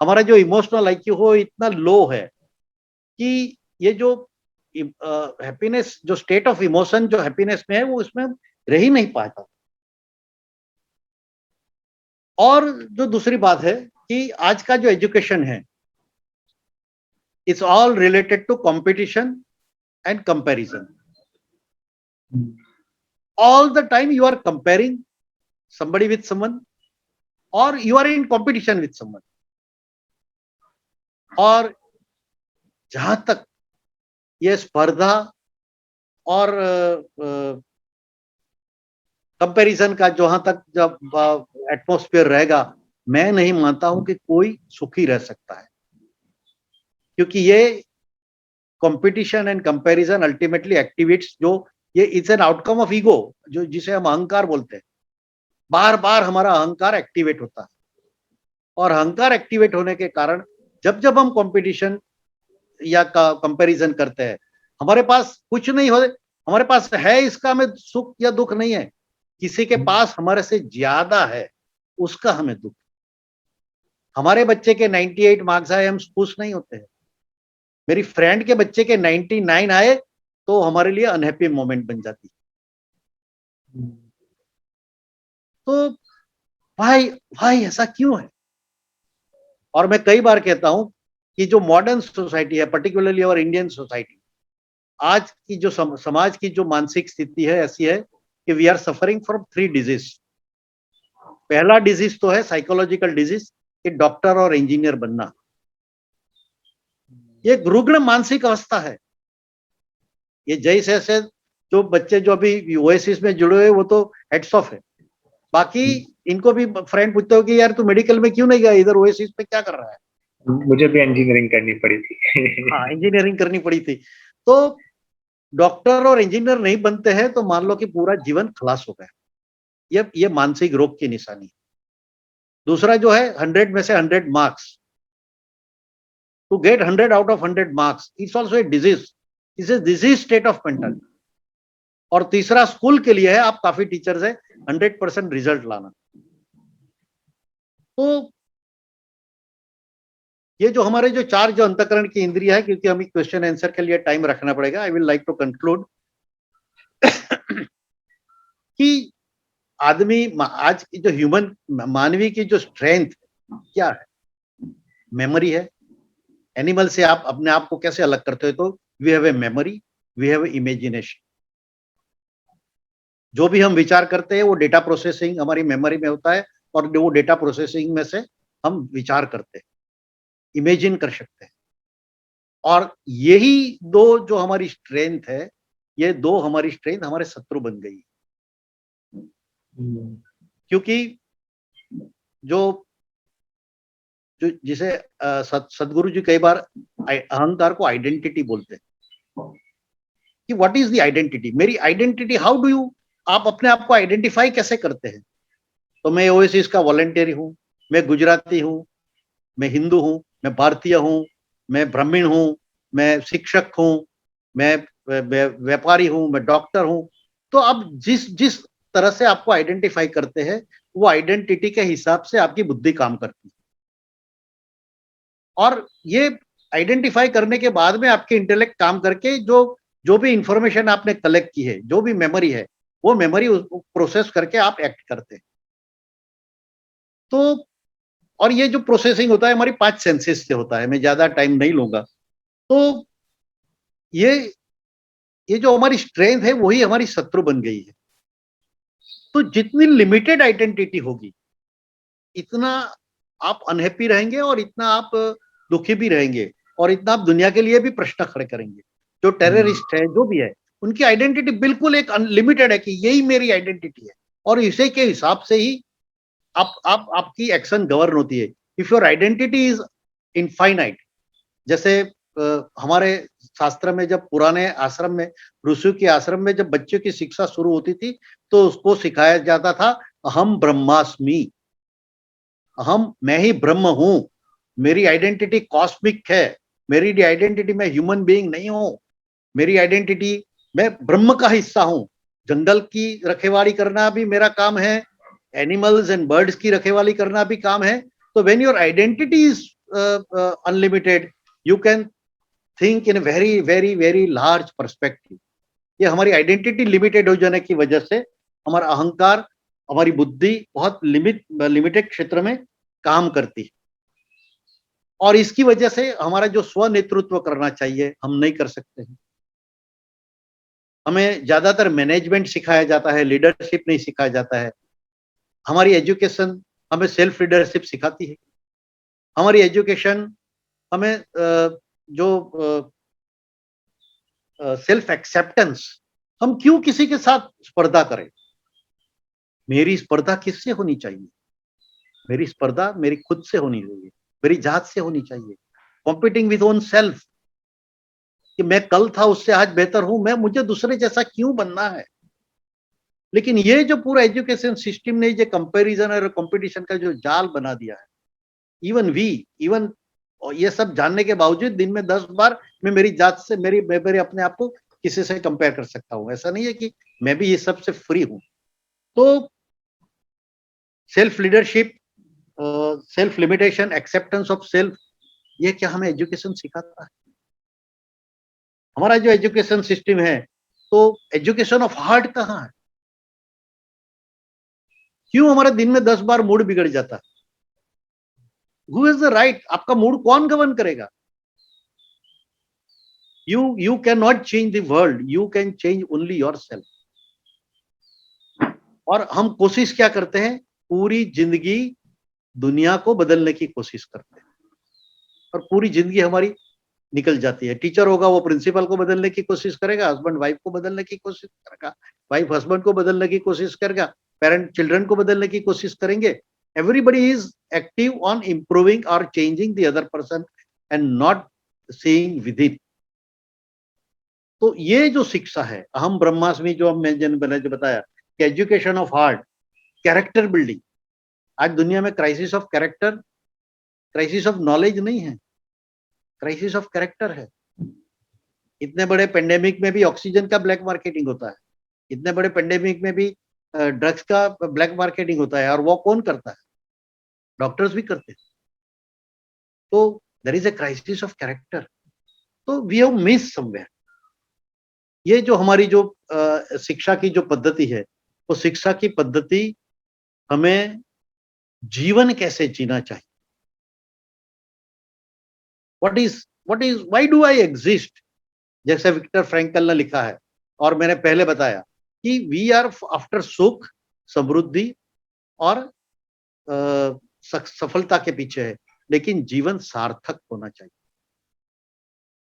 हमारा जो इमोशनल आईक्यू हो इतना लो है कि ये जो हैप्पीनेस, जो स्टेट ऑफ इमोशन जो हैप्पीनेस में है वो उसमें रह ही नहीं पाता। और जो दूसरी बात है कि आज का जो एजुकेशन है, it's all related to competition and comparison. All the time you are comparing somebody with someone or you are in competition with someone। और जहां तक ये स्पर्धा और कंपैरिजन का जहां तक जब एटमॉस्फेयर रहेगा, मैं नहीं मानता हूं कि कोई सुखी रह सकता है। क्योंकि ये competition and comparison ultimately activates, जो ये it's an outcome of ego, जो जिसे हम अहंकार बोलते हैं। बार बार हमारा अहंकार एक्टिवेट होता है और अहंकार एक्टिवेट होने के कारण जब जब हम कंपटीशन या कंपैरिजन करते हैं, हमारे पास कुछ नहीं हो, हमारे पास है इसका हमें सुख या दुख नहीं है, किसी के पास हमारे से ज्यादा है उसका हमें दुख। हमारे बच्चे के 98 मार्क्स आए, हम खुश नहीं होते हैं। मेरी फ्रेंड के बच्चे के 99 आए तो हमारे लिए अनहैप्पी मोमेंट बन जाती है। तो भाई भाई ऐसा क्यों है? और मैं कई बार कहता हूं कि जो मॉडर्न सोसाइटी है, पर्टिकुलरली और इंडियन सोसाइटी, आज की जो समाज की जो मानसिक स्थिति है ऐसी है कि we are suffering from 3 disease. पहला डिजीज तो है साइकोलॉजिकल डिजीज, कि डॉक्टर और इंजीनियर बनना। ये रुग्ण मानसिक अवस्था है। ये जैसे जो बच्चे जो अभी ओएसिस में जुड़े हुए वो तो हेड्स ऑफ है। बाकी इनको भी फ्रेंड पूछते हो कि यार तू मेडिकल में क्यों नहीं गया, इधर ओएसिस पे क्या कर रहा है? मुझे भी इंजीनियरिंग करनी पड़ी थी। हाँ, इंजीनियरिंग करनी पड़ी थी। तो डॉक्टर और इंजीनियर नहीं बनते हैं तो मान लो कि पूरा जीवन खलास हो गया। ये मानसिक रोग की निशानी है। दूसरा जो है 100 में से 100 marks, to get 100 out of 100 marks, it's also a disease, it's a disease state of mental. और तीसरा स्कूल के लिए है, आप काफी टीचर्स है, 100% रिजल्ट लाना। तो ये जो हमारे जो 4 जो अंतःकरण की इंद्रिया है, क्योंकि हमें क्वेश्चन आंसर के लिए टाइम रखना पड़ेगा, I will like to conclude कि आदमी आज की जो ह्यूमन मानवी की जो स्ट्रेंथ क्या है? मेमोरी है। एनिमल से आप अपने आप को कैसे अलग करते हो? तो we have a memory, we have imagination. जो भी हम विचार करते हैं वो डेटा प्रोसेसिंग हमारी मेमोरी में होता है और वो डेटा प्रोसेसिंग में से हम विचार करते हैं, इमेजिन कर सकते हैं। और यही दो जो हमारी स्ट्रेंथ है, ये दो हमारी स्ट्रेंथ हमारे शत्रु बन गई। क्योंकि जो जो जिसे सदगुरु जी कई बार अहंकार को आइडेंटिटी बोलते हैं कि व्हाट इज द आइडेंटिटी, मेरी आइडेंटिटी, हाउ डू यू, आप अपने आप को आइडेंटिफाई कैसे करते हैं? तो मैं ओएसिस का वॉलंटियर हूँ, मैं गुजराती हूँ, मैं हिंदू हूँ, मैं भारतीय हूँ, मैं ब्राह्मण हूँ, मैं शिक्षक हूँ, मैं व्यापारी हूँ, मैं डॉक्टर हूँ। तो आप जिस जिस तरह से आपको आइडेंटिफाई करते हैं, वो आइडेंटिटी के हिसाब से आपकी बुद्धि काम करती है। और ये आइडेंटिफाई करने के बाद में आपके इंटेलेक्ट काम करके जो जो भी इंफॉर्मेशन आपने कलेक्ट की है, जो भी मेमोरी है, वो मेमोरी प्रोसेस करके आप एक्ट करते हैं। तो और ये जो प्रोसेसिंग होता है हमारी 5 सेंसेस से होता है, मैं ज्यादा टाइम नहीं लूंगा। तो ये ये जो हमारी स्ट्रेंथ है वही हमारी शत्रु बन गई है। तो जितनी लिमिटेड आइडेंटिटी होगी, इतना आप अनहैप्पी रहेंगे और इतना आप दुखी भी रहेंगे और इतना आप दुनिया के लिए भी प्रश्न खड़े करेंगे। जो टेररिस्ट है, जो भी है, उनकी आइडेंटिटी बिल्कुल एक अनलिमिटेड है कि यही मेरी आइडेंटिटी है और इसी के हिसाब से ही आपकी एक्शन गवर्न होती है। If your identity is infinite, जैसे हमारे शास्त्र में जब पुराने आश्रम में, ऋषि के आश्रम में जब बच्चों की शिक्षा शुरू होती थी तो उसको सिखाया जाता था अहम ब्रह्मास्मि, मैं ही ब्रह्म हूं, मेरी आइडेंटिटी कॉस्मिक है, मेरी आइडेंटिटी मैं ह्यूमन बीइंग नहीं हूं, मेरी आइडेंटिटी मैं ब्रह्म का हिस्सा हूं। जंगल की रखेवाली करना भी मेरा काम है, एनिमल्स एंड बर्ड्स की रखेवाली करना भी काम है। तो when your identity is unlimited, you can think in a very very very large perspective. ये हमारी आइडेंटिटी लिमिटेड हो जाने की वजह से हमारा अहंकार, हमारी बुद्धि बहुत लिमिटेड क्षेत्र में काम करती है और इसकी वजह से हमारा जो स्व नेतृत्व करना चाहिए हम नहीं कर सकते हैं। हमें ज्यादातर मैनेजमेंट सिखाया जाता है, लीडरशिप नहीं सिखाया जाता है। हमारी एजुकेशन हमें सेल्फ लीडरशिप सिखाती है। हमारी एजुकेशन हमें जो सेल्फ एक्सेप्टेंस, हम क्यों किसी के साथ स्पर्धा करें? मेरी स्पर्धा किससे होनी चाहिए? मेरी स्पर्धा मेरी खुद से होनी चाहिए, मेरी जात से होनी चाहिए। कॉम्पिटिंग विद ओन सेल्फ, कि मैं कल था उससे आज बेहतर हूं, मैं मुझे दूसरे जैसा क्यों बनना है? लेकिन ये जो पूरा एजुकेशन सिस्टम ने जो कंपैरिजन और कंपटीशन का जो जाल बना दिया है, इवन और ये सब जानने के बावजूद दिन में 10 बार मैं मेरी जात से मेरे अपने आप को किसी से कंपेयर कर सकता हूं। ऐसा नहीं है कि मैं भी ये सब से फ्री हूं। तो self leadership, self limitation, acceptance of self, ये क्या हमें एजुकेशन सिखाता है? हमारा जो एजुकेशन सिस्टम है, तो एजुकेशन ऑफ हार्ट कहाँ है? क्यों हमारा दिन में 10 बार मूड बिगड़ जाता है? Who is the right? आपका मूड कौन गवर्न करेगा? You can not change the world, you can change only yourself. और हम कोशिश क्या करते हैं? पूरी जिंदगी दुनिया को बदलने की कोशिश करते हैं और पूरी जिंदगी हमारी निकल जाती है। टीचर होगा वो प्रिंसिपल को बदलने की कोशिश करेगा, हस्बैंड वाइफ को बदलने की कोशिश करेगा, वाइफ हस्बैंड को बदलने की कोशिश करेगा, पेरेंट चिल्ड्रन को बदलने की कोशिश करेंगे। Everybody is active on improving और changing the other person and not seeing with it. तो ये जो शिक्षा है अहम ब्रह्मास्मि, जो मैंने जो बताया कि education of heart, character building. आज दुनिया में crisis of character, crisis of knowledge नहीं है, क्राइसिस ऑफ कैरेक्टर है। इतने बड़े पेंडेमिक में भी ऑक्सीजन का ब्लैक मार्केटिंग होता है, इतने बड़े पेंडेमिक में भी ड्रग्स का ब्लैक मार्केटिंग होता है, और वो कौन करता है? डॉक्टर्स भी करते हैं। तो there is a crisis of character. तो वी हैव मिस समवेयर। ये जो हमारी जो शिक्षा की जो पद्धति है, वो शिक्षा की पद्धति हमें जीवन कैसे जीना चाहिए, व्हाई डू आई एग्जिस्ट, जैसे विक्टर फ्रैंकल ने लिखा है और मैंने पहले बताया कि वी आर आफ्टर सुख, समृद्धि और सफलता के पीछे है, लेकिन जीवन सार्थक होना चाहिए,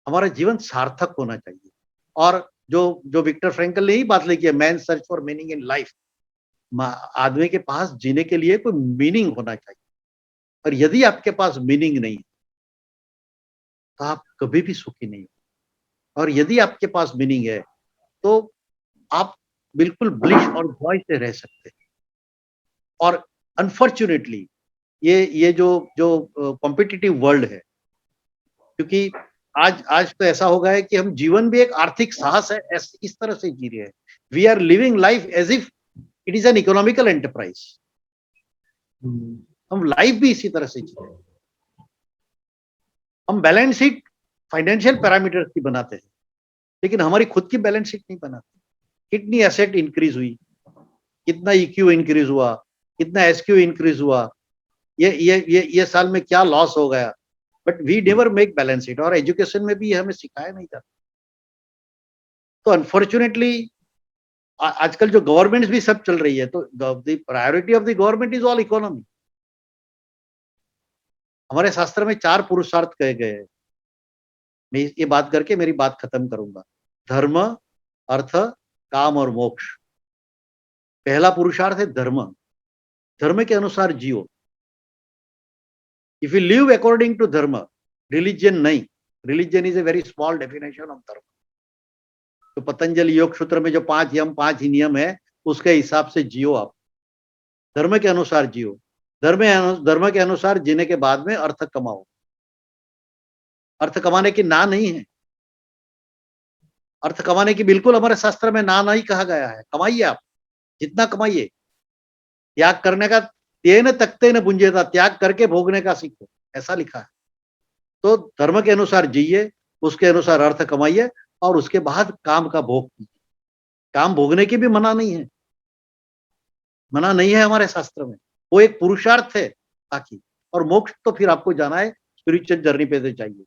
हमारा जीवन सार्थक होना चाहिए। और जो जो विक्टर फ्रैंकल ने ही बात लिखी है, man search for meaning in life, आदमी के पास जीने के लिए कोई मीनिंग होना चाहिए। और यदि आपके पास मीनिंग नहीं है तो आप कभी भी सुखी नहीं हो, और यदि आपके पास मीनिंग है तो आप बिल्कुल ब्लिश और जॉय से रह सकते हैं। और अनफॉर्चुनेटली ये जो जो कॉम्पिटिटिव वर्ल्ड है, क्योंकि आज आज तो ऐसा हो गया है कि हम जीवन भी एक आर्थिक साहस है इस तरह से जी रहे हैं। We are living life as if it is an economical enterprise. हम लाइफ भी इसी तरह से जी रहे हैं। हम बैलेंस शीट फाइनेंशियल पैरामीटर्स की बनाते हैं, लेकिन हमारी खुद की बैलेंस शीट नहीं बनाते। कितनी एसेट इंक्रीज हुई, कितना ईक्यू इंक्रीज हुआ, कितना एसक्यू इंक्रीज हुआ, ये साल में क्या लॉस हो गया, but we never make balance sheet. और एजुकेशन में भी हमें सिखाया नहीं जाता। तो अनफॉर्चुनेटली आजकल जो गवर्नमेंट्स भी सब चल रही है, तो the priority of the government is all economy. हमारे शास्त्र में 4 पुरुषार्थ कहे गए हैं। मैं ये बात करके मेरी बात खत्म करूंगा। धर्म, अर्थ, काम और मोक्ष। पहला पुरुषार्थ है धर्म। धर्म के अनुसार जियो। If you live according to धर्म, रिलीजन नहीं, religion is a very small definition of धर्म। तो पतंजलि योग सूत्र में जो 5 यम 5 ही नियम है, उसके हिसाब से जियो आप। धर्म के अनुसार जियो। धर्म के अनुसार जीने के बाद में अर्थ कमाओ। अर्थ कमाने की ना नहीं है, अर्थ कमाने की बिल्कुल हमारे शास्त्र में ना नहीं कहा गया है। कमाइए आप, जितना कमाइए। त्याग करने का तेन तकते न बुंजेता, त्याग करके भोगने का सीखो, ऐसा लिखा है। तो धर्म के अनुसार जिए, उसके अनुसार अर्थ कमाइए और उसके बाद काम का भोग कीजिए। काम भोगने की भी मना नहीं है, मना नहीं है हमारे शास्त्र में। वो एक पुरुषार्थ है ताकि, और मोक्ष तो फिर आपको जाना है, स्पिरिचुअल जर्नी पे से चाहिए।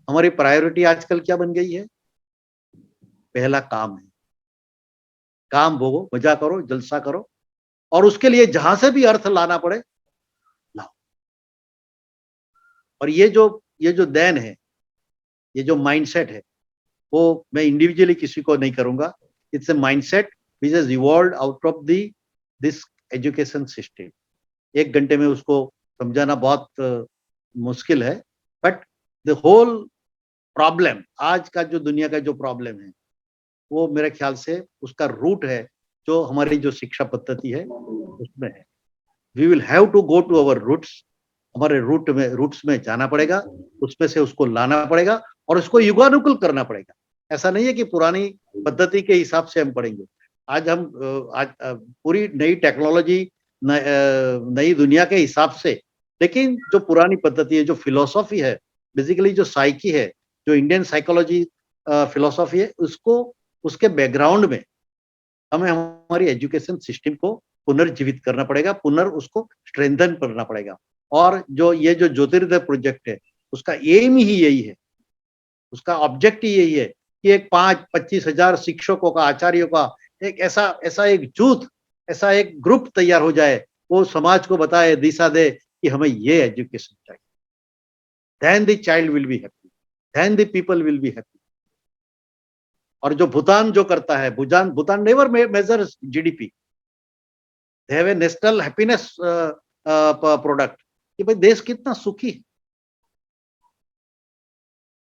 हमारी प्रायोरिटी आजकल क्या बन गई है? पहला काम है। काम भोगो, मजा करो, जलसा करो, और उसके लिए जहां से भी अर्थ लाना पड़े लाओ। और ये जो देन है, ये जो माइंडसेट है, वो मैं इंडिविजुअली किसी को नहीं करूंगा। It's a mindset which has evolved out of this education system. 1 घंटे में उसको समझाना बहुत मुश्किल है, बट द होल प्रॉब्लम, आज का जो दुनिया का जो प्रॉब्लम है, वो मेरे ख्याल से उसका रूट है जो हमारी जो शिक्षा पद्धति है उसमें है। We will have to go to our roots. हमारे रूट्स में जाना पड़ेगा, उसमें से उसको लाना पड़ेगा और उसको युगानुकूल करना पड़ेगा। ऐसा नहीं है कि पुरानी पद्धति के हिसाब से हम पढ़ेंगे। आज हम पूरी नई टेक्नोलॉजी, नई दुनिया के हिसाब से, लेकिन जो पुरानी पद्धति है, जो फिलोसॉफी है, बेसिकली जो साइकी है, जो इंडियन साइकोलॉजी फिलोसॉफी है, उसको, उसके बैकग्राउंड में हमें हमारी एजुकेशन सिस्टम को पुनर्जीवित करना पड़ेगा, उसको स्ट्रेंथन करना पड़ेगा। और ये जो ज्योतिर्दय प्रोजेक्ट है, उसका एम ही यही है, उसका ऑब्जेक्ट ही यही है कि एक 5-25 हजार शिक्षकों का, आचार्यों का एक ऐसा एक जूथ, ऐसा एक ग्रुप तैयार हो जाए, वो समाज को बताए, दिशा दे कि हमें ये एजुकेशन चाहिए। Then the child will be happy, then the people will be happy. और जो भूटान जो करता है, Bhutan never measures GDP, they have a national happiness product, कि भाई देश कितना सुखी है।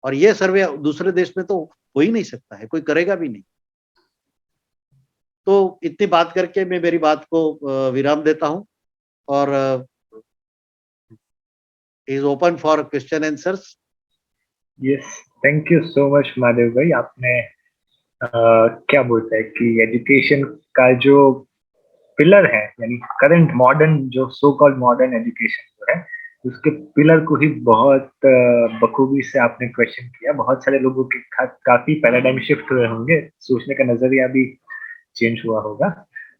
और ये सर्वे दूसरे देश में तो हो ही नहीं सकता है, कोई करेगा भी नहीं। तो इतनी बात करके मैं मेरी बात को विराम देता हूं और is open for question answers. Yes, thank you so much Mahadev भाई। आपने क्या बोलते हैं कि एजुकेशन का जो पिलर है, यानी करंट मॉडर्न जो सो कॉल्ड मॉडर्न एजुकेशन जो है, उसके पिलर को ही बहुत बखूबी से आपने क्वेश्चन किया। बहुत सारे लोगों के काफी पैराडाइम शिफ्ट हुए होंगे, सोचने का नजरिया भी चेंज हुआ होगा।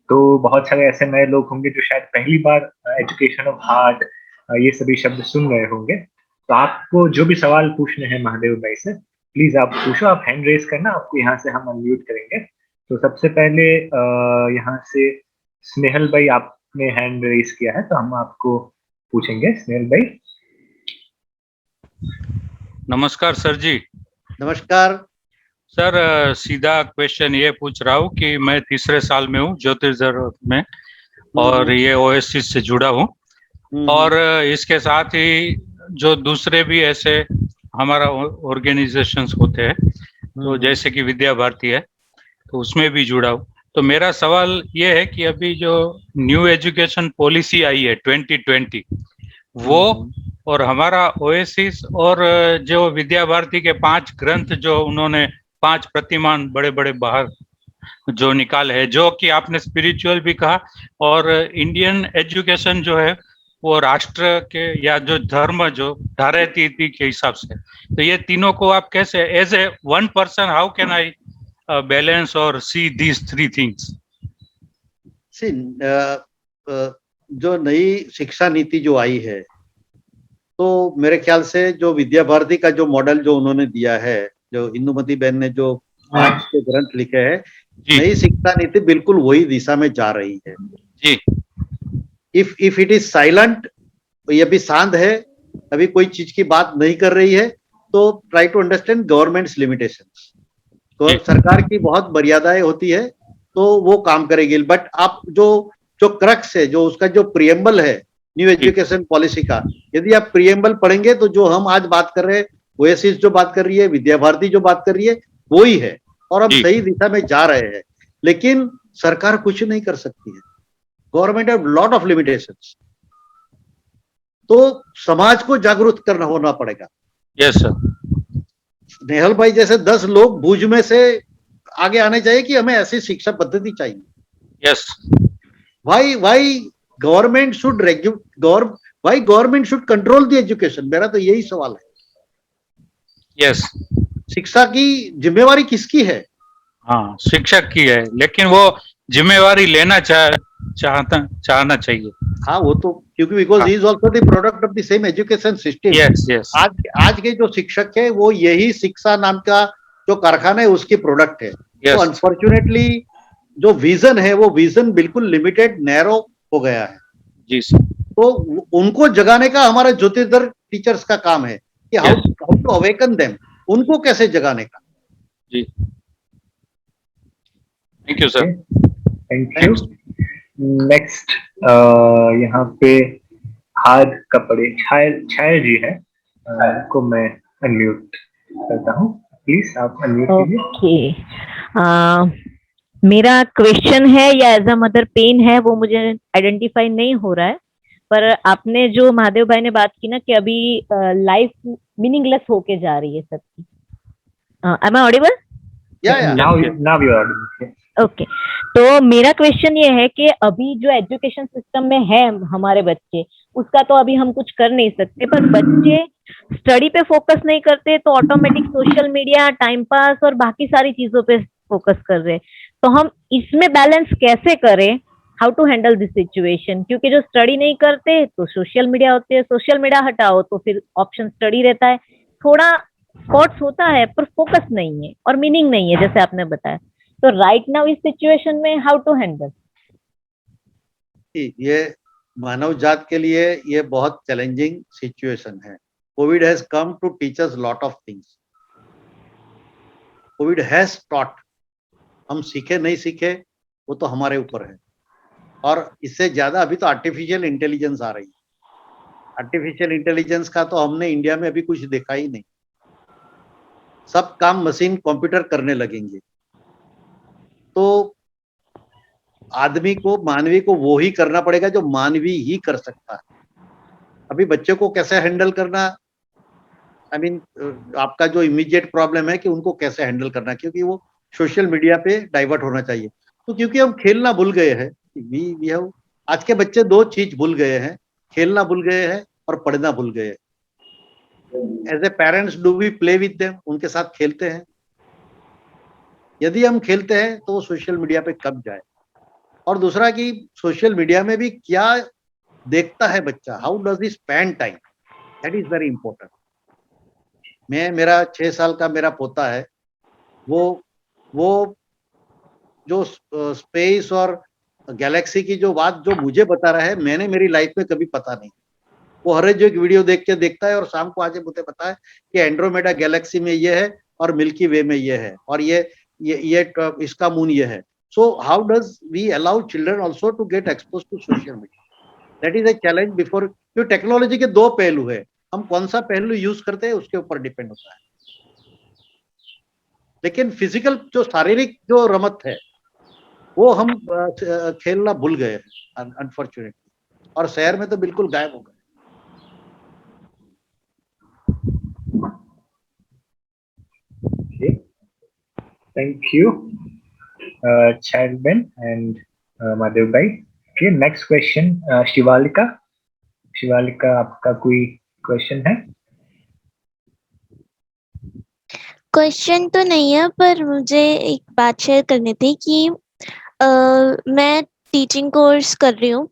तो बहुत सारे ऐसे नए लोग होंगे जो शायद पहली बार एजुकेशन ऑफ हार्ट ये सभी शब्द सुन रहे होंगे। तो आपको जो भी सवाल पूछने हैं महादेव भाई से, प्लीज आप पूछो, आप हैंड रेज करना, आपको यहाँ से हम अनम्यूट करेंगे। तो सबसे पहले यहाँ से स्नेहल भाई, आपने हैंड रेज किया है, तो हम आपको पूछेंगे। स्नेहल भाई। नमस्कार सर जी। नमस्कार सर, सीधा क्वेश्चन ये पूछ रहा हूँ कि मैं तीसरे साल में हूँ ज्योतिर्धर्म में, और ये ओएसिस से जुड़ा हूँ, और इसके साथ ही जो दूसरे भी ऐसे हमारा ऑर्गेनाइजेशंस होते हैं, तो जैसे कि विद्या भारती है, तो उसमें भी जुड़ा हूँ। तो मेरा सवाल ये है कि अभी जो न्यू एजुकेशन पॉलिसी आई है 2020, वो और हमारा ओएसिस और जो विद्या भारती के 5 ग्रंथ जो उन्होंने 5 प्रतिमान बड़े बड़े बाहर जो निकाले है, जो कि आपने स्पिरिचुअल भी कहा, और इंडियन एजुकेशन जो है वो राष्ट्र के या जो धर्म जो धारतीति के हिसाब से, तो ये तीनों को आप कैसे as a one person how can I balance और सी दीज 3 थिंग्स? जो नई शिक्षा नीति जो आई है, तो मेरे ख्याल से जो विद्या भारती का जो मॉडल जो उन्होंने दिया है, जो इंदुमती बहन ने जो 5 के ग्रंथ लिखे हैं, नई शिक्षा नीति बिल्कुल वही दिशा में जा रही है जी। इफ इट इज साइलेंट, ये भी शांत है, अभी कोई चीज की बात नहीं कर रही है, तो try to understand government's limitations. तो सरकार की बहुत मर्यादाएं होती है, तो वो काम करेगी। बट आप जो जो क्रक्स है, जो उसका जो प्रियम्बल है न्यू एजुकेशन पॉलिसी का, यदि आप प्रियम्बल पढ़ेंगे तो जो हम आज बात कर रहे हैं, ओएसिस जो बात कर रही है, विद्या भारती जो बात कर रही है, वो ही है, और हम सही दिशा में जा रहे हैं। लेकिन सरकार कुछ नहीं कर सकती है, government have lot of limitations. तो समाज को जागरूक करना होना पड़ेगा। Yes sir. नेहल भाई जैसे 10 लोग भुज में से आगे आने चाहिए कि हमें ऐसी शिक्षा पद्धति चाहिए। Yes. Why government should why government should control the education, मेरा तो यही सवाल है। यस। शिक्षा की जिम्मेवारी किसकी है? हाँ, शिक्षक की है, लेकिन वो जिम्मेवारी लेना चाहना चाहिए। हाँ, वो तो क्योंकि because he is also the product of the same education system. Yes yes. आज के जो शिक्षक है वो यही शिक्षा नाम का जो कारखाना है उसकी प्रोडक्ट है। तो अनफॉर्चुनेटली जो विजन है वो विजन बिल्कुल लिमिटेड नैरो हो गया है। जी सर। तो उनको जगाने का हमारा ज्योतिर्धर टीचर्स का काम है कि हाउ टू अवेकन देम, उनको कैसे जगाने का। जी, thank you sir. Thank you. Next यहाँ पे हाथ कपड़े छाया जी है, को मैं अनम्यूट करता हूँ, प्लीज आप अनम्यूट कीजिए। ओके, मेरा क्वेश्चन है या एज अ मदर पेन है वो मुझे आइडेंटिफाई नहीं हो रहा है, पर आपने जो महादेव भाई ने बात की ना कि अभी लाइफ मीनिंगलेस होके जा रही है सबकी। Am I audible? Now you are audible. Okay, तो मेरा क्वेश्चन ये है कि अभी जो एजुकेशन सिस्टम में है हमारे बच्चे, उसका तो अभी हम कुछ कर नहीं सकते, पर बच्चे स्टडी पे फोकस नहीं करते तो automatic social media, time pass और बाकी सारी चीजों पे फोकस कर रहे हैं। तो हम इसमें बैलेंस कैसे करें? How to handle this situation? क्योंकि जो स्टडी नहीं करते तो सोशल मीडिया होते हैं, सोशल मीडिया हटाओ तो फिर ऑप्शन स्टडी रहता है। थोड़ा थॉट्स होता है पर फोकस नहीं है और मीनिंग नहीं है, जैसे आपने बताया। तो राइट नाउ इस सिचुएशन में हाउ टू हैंडल? ये मानव जात के लिए ये बहुत चैलेंजिंग सिचुएशन है। COVID has come to teach us lot of things. COVID has taught, हम सीखे नहीं सीखे वो तो हमारे ऊपर है। और इससे ज्यादा अभी तो आर्टिफिशियल इंटेलिजेंस आ रही है। आर्टिफिशियल इंटेलिजेंस का तो हमने इंडिया में अभी कुछ देखा ही नहीं। सब काम मशीन कंप्यूटर करने लगेंगे, तो आदमी को, मानवी को वो ही करना पड़ेगा जो मानवी ही कर सकता है। अभी बच्चे को कैसे हैंडल करना, आई मीन आपका जो इमीडिएट प्रॉब्लम है कि उनको कैसे हैंडल करना, क्योंकि वो सोशल मीडिया पे डाइवर्ट होना चाहिए। तो क्योंकि हम खेलना भूल गए हैं, वी हैव, आज के बच्चे 2 चीज भूल गए हैं, खेलना भूल गए हैं और पढ़ना भूल गए हैं। As a parents do we play with them, उनके साथ खेलते हैं? यदि हम खेलते हैं तो वो सोशल मीडिया पे कब जाए? और दूसरा कि सोशल मीडिया में भी क्या देखता है बच्चा, how does he spend time, that is very important. मेरा 6 साल का मेरा पोता है, वो जो स्पेस और गैलेक्सी की जो बात जो मुझे बता रहा है, मैंने मेरी लाइफ में कभी पता नहीं। वो हर एक वीडियो देख के देखता है और शाम को आके मुझे पता है कि एंड्रोमेडा गैलेक्सी में ये है और मिल्की वे में ये है और ये इसका मून ये है। So how does we allow children also to get expose to social media, that is a challenge before. जो टेक्नोलॉजी के दो पहलू है, हम कौन सा पहलू यूज करते हैं उसके ऊपर डिपेंड होता है। लेकिन फिजिकल जो शारीरिक जो रमत है वो हम खेलना भूल गए हैं अनफॉर्चुनेटली, और शहर में तो बिल्कुल गायब हो गए। Thank you, Chairman and Madhav bhai. Okay, next question, Shivalika. Shivalika, आपका कोई क्वेश्चन है? क्वेश्चन तो नहीं है, पर मुझे एक बात शेयर करनी थी कि मैं टीचिंग कोर्स कर रही हूँ,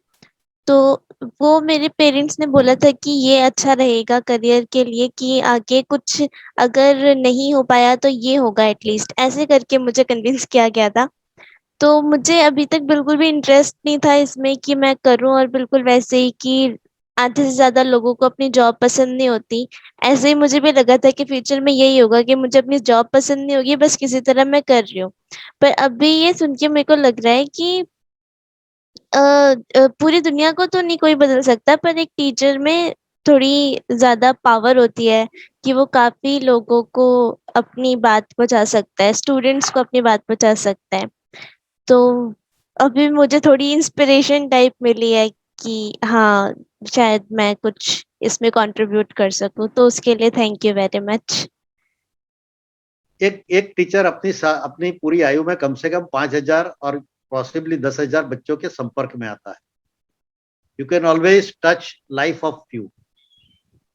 तो वो मेरे पेरेंट्स ने बोला था कि ये अच्छा रहेगा करियर के लिए, कि आगे कुछ अगर नहीं हो पाया तो ये होगा एटलीस्ट, ऐसे करके मुझे कन्विंस किया गया था। तो मुझे अभी तक बिल्कुल भी इंटरेस्ट नहीं था इसमें कि मैं करूं, और बिल्कुल वैसे ही कि आधे से ज्यादा लोगों को अपनी जॉब पसंद नहीं होती, ऐसे ही मुझे भी लगा था कि फ्यूचर में यही होगा कि मुझे अपनी जॉब पसंद नहीं होगी, बस किसी तरह मैं कर रही हूँ। पर अभी ये सुन के मेरे को लग रहा है कि पूरी दुनिया को तो नहीं कोई बदल सकता, पर एक टीचर में थोड़ी ज्यादा पावर होती है कि वो काफी लोगों को अपनी बात पहुंचा सकता है, स्टूडेंट्स को अपनी बात पहुंचा सकता है। तो अभी मुझे थोड़ी इंस्पिरेशन टाइप मिली है कि हाँ, शायद मैं कुछ इसमें कंट्रीब्यूट कर सकूं, तो उसके लिए थैंक यू वेरी मच। एक टीचर अपनी पूरी आयु में कम से कम 5,000 और पॉसिबली 10,000 बच्चों के संपर्क में आता है। You can always touch life of few,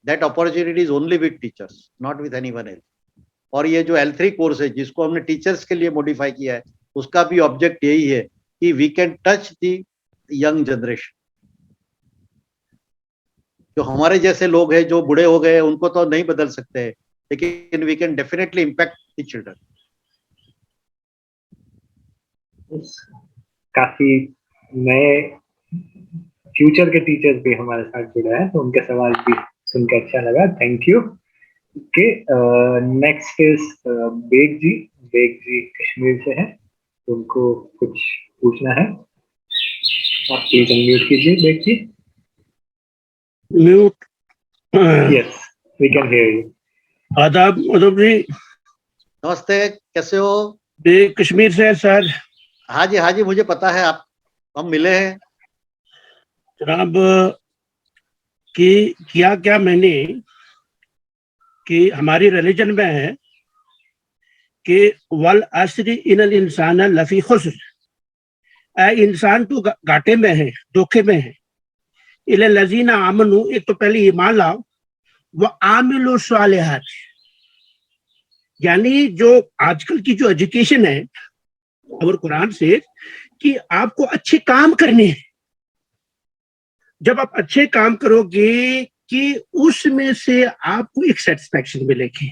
that opportunity is only with teachers, not with anyone else. और ये जो L3 कोर्स है जिसको हमने टीचर्स के लिए मॉडिफाई किया है, उसका भी ऑब्जेक्ट यही है कि we can touch the young generation. जो हमारे जैसे लोग हैं जो बूढ़े हो गए उनको तो नहीं बदल सकते हैं, लेकिन we can definitely impact the children. काफी नए फ्यूचर के टीचर्स भी हमारे साथ जुड़े हैं, तो उनके सवाल भी सुनकर अच्छा लगा, thank you. Okay, next is Beg ji. Beg ji Kashmir से हैं, उनको कुछ पूछना है, आप प्लीज अनम्यूट कीजिए Beg ji. Mute. Yes, we can hear you. आदाब मधुब जी। नमस्ते, कैसे हो? बेग कश्मीर से सर। हाँ जी, मुझे पता है, आप हम मिले हैं जनाब। कि क्या मैंने कि हमारी रिलीजन में है कि वल अस्री इनल इंसान लफी खुस्र, इंसान तो घाटे में है, धोखे में है। इले लजीना आमनु, एक तो पहले ईमान लाओ, वो आमिलु सालिहात, यानी जो आजकल की जो एजुकेशन है और कुरान से कि आपको अच्छे काम करने हैं। जब आप अच्छे काम करोगे कि उसमें से आपको एक सेटिस्फैक्शन मिलेगी।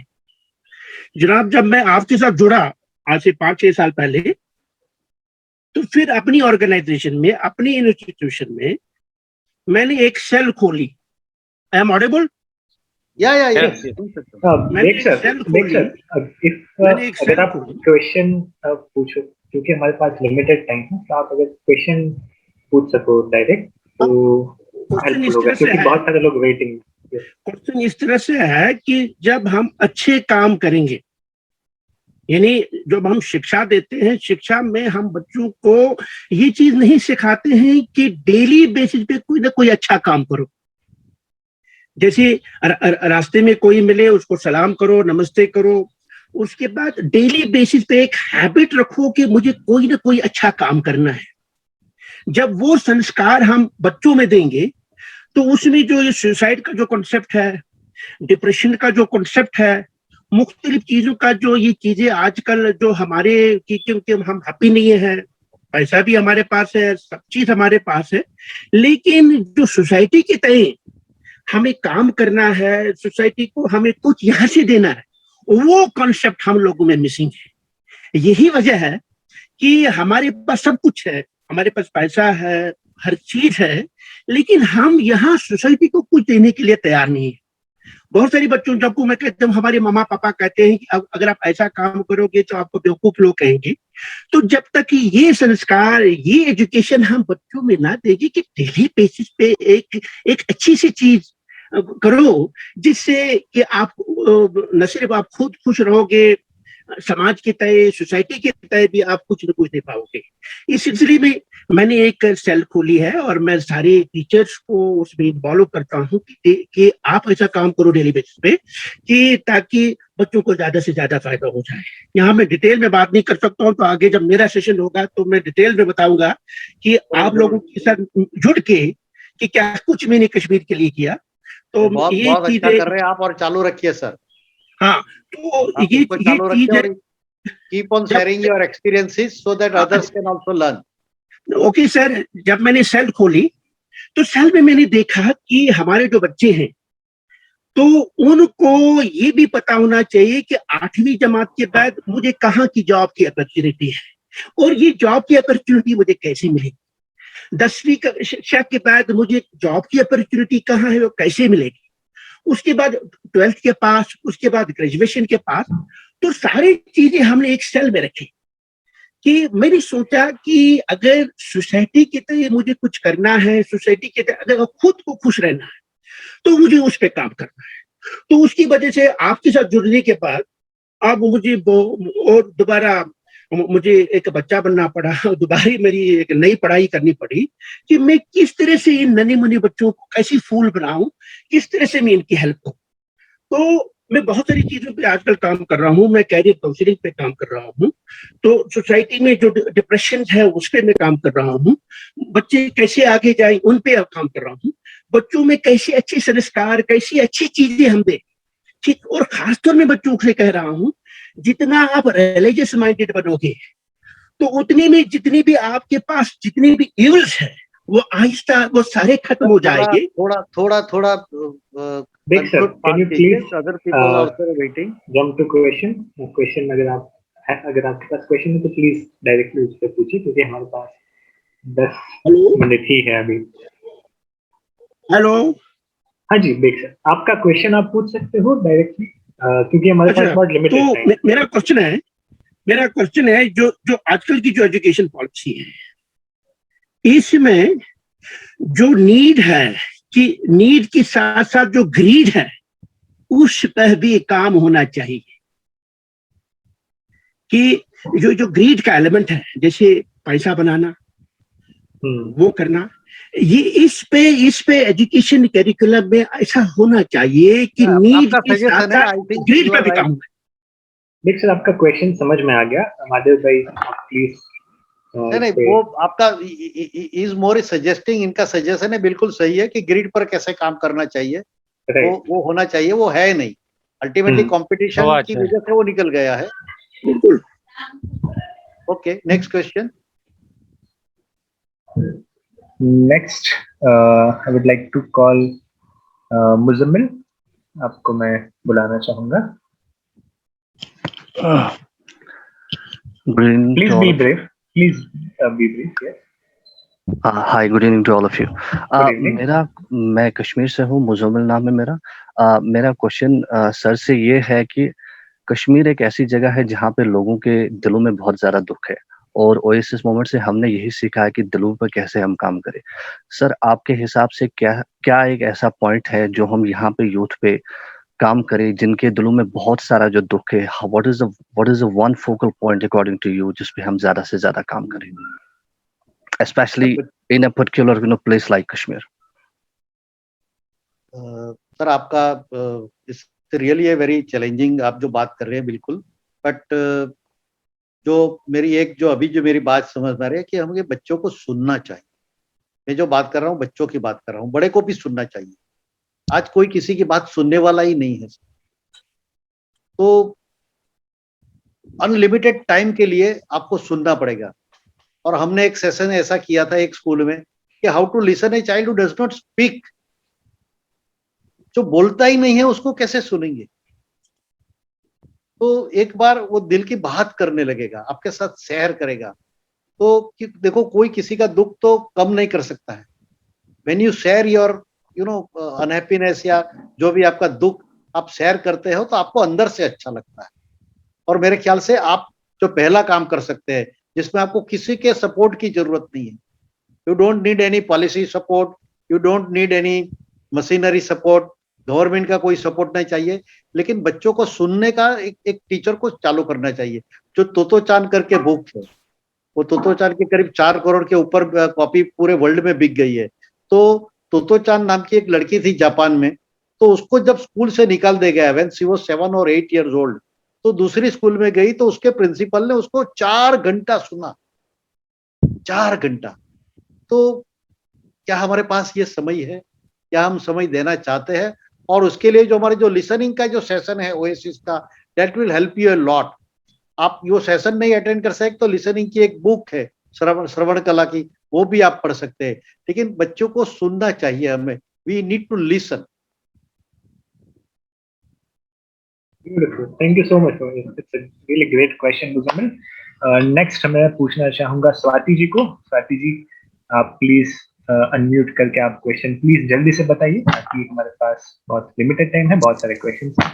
जनाब, जब मैं आपके साथ जुड़ा आज से 5-6 साल पहले, तो फिर अपनी ऑर्गेनाइजेशन में, अपनी इंस्टीट्यूशन में मैंने एक सेल खोली। I am audible? अगर आप क्वेश्चन पूछो, क्योंकि हमारे पास लिमिटेड टाइम है, तो आप अगर क्वेश्चन पूछ सको डायरेक्ट तो हेल्पफुल होगा, क्योंकि बहुत सारे लोग वेटिंग। क्वेश्चन इस तरह से है कि जब हम अच्छे काम करेंगे, यानी जब हम शिक्षा देते हैं, शिक्षा में हम बच्चों को ये चीज नहीं सिखाते हैं कि डेली बेसिस पे कोई ना कोई अच्छा काम करो। जैसे रास्ते में कोई मिले उसको सलाम करो, नमस्ते करो। उसके बाद डेली बेसिस पे एक हैबिट रखो कि मुझे कोई ना कोई अच्छा काम करना है। जब वो संस्कार हम बच्चों में देंगे तो उसमें जो ये सुसाइड का जो कॉन्सेप्ट है, डिप्रेशन का जो कॉन्सेप्ट है, मुख्तलिफ चीजों का जो ये चीजें आजकल जो हमारे, क्योंकि हम हैप्पी नहीं है, पैसा भी हमारे पास है, सब चीज हमारे पास है, लेकिन जो सोसाइटी के तय हमें काम करना है, सोसाइटी को हमें कुछ यहाँ से देना है, वो कॉन्सेप्ट हम लोगों में मिसिंग है। यही वजह है कि हमारे पास सब कुछ है, हमारे पास पैसा है, हर चीज है, लेकिन हम यहाँ सोसाइटी को कुछ देने के लिए तैयार नहीं है। बहुत सारी बच्चों जब मैं कहता हूँ, हमारे मामा पापा कहते हैं कि अगर आप ऐसा काम करोगे तो आपको बेवकूफ लोग कहेंगे। तो जब तक कि ये संस्कार, ये एजुकेशन हम बच्चों में ना देंगे कि डेली बेसिस पे एक अच्छी सी चीज करो, जिससे कि आप न सिर्फ आप खुद खुश रहोगे, समाज के तय, सोसाइटी के तय भी आप कुछ न कुछ दे पाओगे। इस सिलसिले में मैंने एक सेल खोली है और मैं सारे टीचर्स को उसमें इन्वॉल्व करता हूँ कि आप ऐसा काम करो डेली बेसिस पे, कि ताकि बच्चों को ज्यादा से ज्यादा फायदा हो जाए। यहाँ मैं डिटेल में बात नहीं कर सकता हूँ, तो आगे जब मेरा सेशन होगा तो मैं डिटेल में बताऊंगा कि आप लोगों के साथ जुड़ के कि क्या कुछ मैंने कश्मीर के लिए किया। तो बहुत ये बहुत अच्छा चीजें, कर रहे हैं आप, और चालू रखिए सर। हाँ, तो आप ये इसको चालू चीज रखिए है। और keep on sharing your experiences so that others can also learn. Okay sir, जब मैंने सेल खोली तो सेल में मैंने देखा कि हमारे जो बच्चे हैं तो उनको ये भी पता होना चाहिए कि 8वीं जमात के बाद मुझे कहाँ की जॉब की अपॉर्चुनिटी है और ये जॉब की अपॉर्चुनिटी मुझे कैसे मिलेगी। 10वीं शिक्षा के बाद मुझे जॉब की अपॉर्चुनिटी कहाँ है, वो कैसे मिलेगी। उसके बाद 12th के पास, उसके बाद ग्रेजुएशन के पास, तो सारी चीजें हमने एक सेल में रखी। कि मैंने सोचा कि अगर सोसाइटी के तहत मुझे कुछ करना है, सोसाइटी के तहत अगर खुद को खुश रहना है, तो मुझे उस पर काम करना है। तो उसकी वजह से आपके साथ जुड़ने के बाद अब मुझे और दोबारा मुझे एक बच्चा बनना पड़ा, दोबारा मेरी एक नई पढ़ाई करनी पड़ी कि मैं किस तरह से इन नन्हे मुन्ने बच्चों को कैसी फूल बनाऊं, किस तरह से मैं इनकी हेल्प करूं। तो मैं बहुत सारी चीजों पे आजकल काम कर रहा हूँ। मैं कैरियर काउंसलिंग पे काम कर रहा हूँ, तो सोसाइटी में जो डिप्रेशन है उस पे मैं काम कर रहा हूँ। बच्चे कैसे आगे जाए उन पे काम कर रहा हूँ। बच्चों में कैसे अच्छे संस्कार, कैसी अच्छी चीजें हम दें, ठीक। और खासतौर में बच्चों से कह रहा हूँ, जितना आप रिलीजियस माइंडेड बनोगे तो उतने में जितनी भी आपके पास जितनी भी इविल्स है वो आहिस्ता वो सारे खत्म हो जाएंगे। थोड़ा Big sir, can you please other people also waiting. jump to question अगर आपके पास क्वेश्चन है तो प्लीज डायरेक्टली उस पर पूछिए, क्योंकि हमारे पास 10 मिनट ही है अभी। हेलो, हाँ जी बिग सर, आपका क्वेश्चन आप पूछ सकते हो डायरेक्टली, क्योंकि हमारे पास बहुत लिमिटेड टाइम। तो मेरा क्वेश्चन है जो आजकल की जो एजुकेशन पॉलिसी है, इसमें जो नीड है कि नीड के साथ साथ जो ग्रीड है उस पर भी काम होना चाहिए। कि जो ग्रीड का एलिमेंट है, जैसे पैसा बनाना, वो करना, ये इस पे एजुकेशन करिकुलम में ऐसा होना चाहिए कि नीड के साथ साथ ग्रीड पे भी काम होना। देख सर, आपका क्वेश्चन समझ में आ गया। महादेव भाई प्लीज। नहीं, वो आपका इज मोर सजेस्टिंग, इनका सजेशन है बिल्कुल सही है कि ग्रिड पर कैसे काम करना चाहिए, वो होना चाहिए, वो है नहीं। अल्टीमेटली कंपटीशन की वजह से वो निकल गया है। बिल्कुल। Okay, next question. Next I would like to call Muzammil, आपको मैं बुलाना चाहूंगा। Please be brief, yes. Hi, good evening to all of you. मैं कश्मीर से हूँ, मुजम्मिल नाम है मेरा। मेरा क्वेश्चन सर से ये है कि कश्मीर एक ऐसी जगह है जहाँ पे लोगों के दिलों में बहुत ज्यादा दुख है, और ओएसिस मूवमेंट से हमने यही सीखा है कि दिलों पर कैसे हम काम करें। सर, आपके हिसाब से क्या एक ऐसा पॉइंट है जो हम यहाँ पे यूथ पे काम करें जिनके दिलों में बहुत सारा जो दुख है? What is the one focal point according to you जिस पे हम ज्यादा से ज्यादा काम करें, especially in a particular place like Kashmir? Sir, आपका इस रियली वेरी चैलेंजिंग आप जो बात कर रहे हैं, बिल्कुल। बट जो मेरी बात समझ में आ रही है कि हमें बच्चों को सुनना चाहिए। मैं जो बात कर रहा हूँ बच्चों की बात कर रहा हूँ, बड़े को भी सुनना चाहिए। आज कोई किसी की बात सुनने वाला ही नहीं है। तो अनलिमिटेड टाइम के लिए आपको सुनना पड़ेगा, और हमने एक सेशन ऐसा किया था एक स्कूल में कि how to listen a child who does not speak, जो बोलता ही नहीं है उसको कैसे सुनेंगे। तो एक बार वो दिल की बात करने लगेगा, आपके साथ शेयर करेगा, तो देखो कोई किसी का दुख तो कम नहीं कर सकता है। When you share your unhappiness या जो भी आपका दुख आप शेयर करते हो तो आपको अंदर से अच्छा लगता है। और मेरे ख्याल से आप जो पहला काम कर सकते हैं जिसमें आपको किसी के सपोर्ट की जरूरत नहीं है, you don't need any policy support, you don't need any machinery support, government का कोई सपोर्ट नहीं चाहिए, लेकिन बच्चों को सुनने का एक टीचर को चालू करना चाहिए। जो तोतो चान करके बुक है, वो तोतो चान की करीब 4 करोड़ के ऊपर कॉपी पूरे वर्ल्ड में बिक गई है। तो तोतो चान नाम की एक लड़की थी जापान में, तो उसको जब स्कूल से निकाल दिया गया व्हेन शी वाज 7 और 8 इयर्स ओल्ड, तो दूसरी स्कूल में गई तो उसके प्रिंसिपल ने उसको 4 घंटा सुना, 4 घंटा। तो क्या हमारे पास ये समय है? क्या हम समय देना चाहते हैं? और उसके लिए जो हमारे जो लिसनिंग का जो सेशन है ओएसिस का, that will help you a lot. आप वो सेशन नहीं अटेंड कर सकते तो लिसनिंग की एक बुक है श्रवण कला की, वो भी आप पढ़ सकते हैं। लेकिन बच्चों को सुनना चाहिए हमें, we need to listen. Beautiful. Thank you so much. It's a really great question, Muzamil. Next मैं पूछना चाहूंगा स्वाति जी को। स्वाति जी, आप प्लीज अनम्यूट करके आप क्वेश्चन प्लीज जल्दी से बताइए, ताकि हमारे पास बहुत लिमिटेड टाइम है, बहुत सारे क्वेश्चन हैं।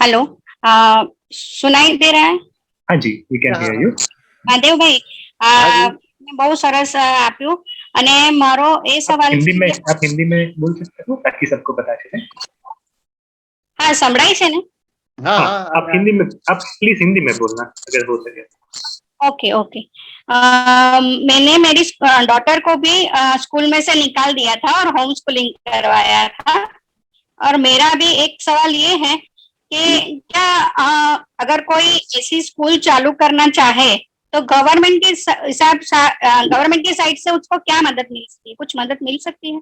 हेलो, सुनाई दे रहा है? हाँ जी, we can hear you. Devbhai, બહુ સરસ આપ્યું અને મારો એ સવાલ आप हिंदी में बोल सकते हो ताकि सबको पता चले। हाँ, संभળાય છે ને? हाँ, आप हिंदी में, आप प्लीज हिंदी में बोलना अगर हो सके। Okay okay. मैंने मेरी डॉटर को भी स्कूल में से निकाल दिया था और होम स्कूलिंग करवाया था, और मेरा भी एक सवाल ये है कि क्या अगर कोई ऐसी स्कूल चालू करना चाहे तो गवर्नमेंट के गवर्नमेंट की साइड से उसको क्या मदद मिल सकती है? कुछ मदद मिल सकती है?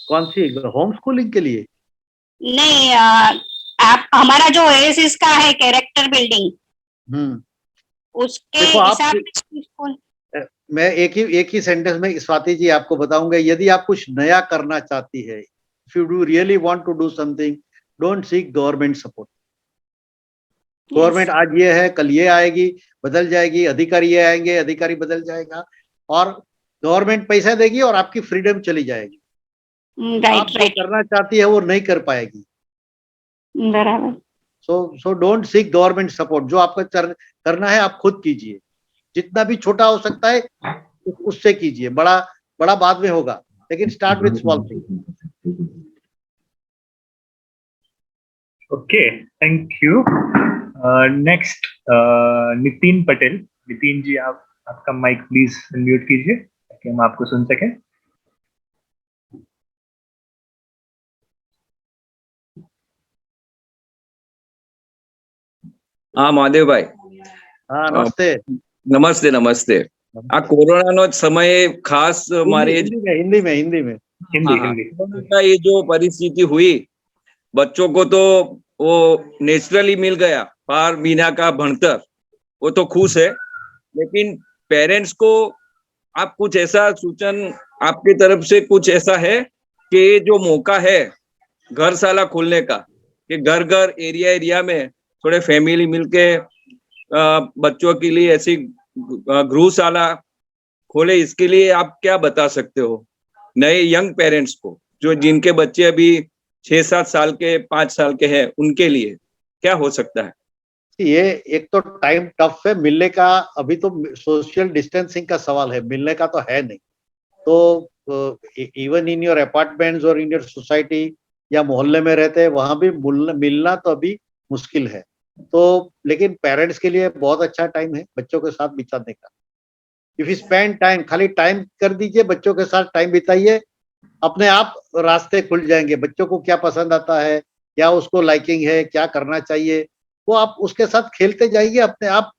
कौन सी होम स्कूलिंग के लिए? नहीं, आप हमारा जो ओएसिस का है कैरेक्टर बिल्डिंग, उसके हिसाब से मैं एक ही सेंटेंस में स्वाति जी आपको बताऊंगा, यदि आप कुछ नया करना चाहती है, if you do really want to do something, don't seek government support. Government आज ये है, कल ये आएगी, बदल जाएगी, अधिकारी ये आएंगे, अधिकारी बदल जाएगा, और गवर्नमेंट पैसा देगी और आपकी फ्रीडम चली जाएगी। आप जो करना चाहती है वो नहीं कर पाएगी। बराबर। So don't seek government support. जो आपको करना है आप खुद कीजिए, जितना भी छोटा हो सकता है उससे कीजिए, बड़ा बाद में होगा, लेकिन start with small thing. Okay, thank you. Next Nitin Patel. Nitin ji, आपका माइक प्लीज अनम्यूट कीजिए ताकि हम आपको सुन सकें। हाँ महादेव भाई। हाँ, नमस्ते। नमस्ते नमस्ते। आ कोरोना नो समय खास हमारे हिंदी में कोरोना का ये जो परिस्थिति हुई, बच्चों को तो वो नेचुरली मिल गया पार महीना का भणतर, वो तो खुश है, लेकिन पेरेंट्स को आप कुछ ऐसा सूचन आपकी तरफ से कुछ ऐसा है कि जो मौका है घरशाला खोलने का, कि घर एरिया में थोड़े फैमिली मिलके बच्चों के लिए ऐसी गृहशाला खोले, इसके लिए आप क्या बता सकते हो नए यंग पेरेंट्स को, जो जिनके बच्चे अभी 6-7 साल के 5 साल के हैं, उनके लिए क्या हो सकता है? ये एक तो टाइम टफ है मिलने का, अभी तो सोशल डिस्टेंसिंग का सवाल है, मिलने का तो है नहीं। तो इवन इन योर अपार्टमेंट्स और इन योर सोसाइटी या मोहल्ले में रहते हैं, वहां भी मिलना तो अभी मुश्किल है। तो लेकिन पेरेंट्स के लिए बहुत अच्छा टाइम है बच्चों के साथ बिताने का। इफ यू स्पेंड टाइम, खाली टाइम कर दीजिए, बच्चों के साथ टाइम बिताइए, अपने आप रास्ते खुल जाएंगे। बच्चों को क्या पसंद आता है, क्या उसको लाइकिंग है, क्या करना चाहिए, वो आप उसके साथ खेलते जाइए, अपने आप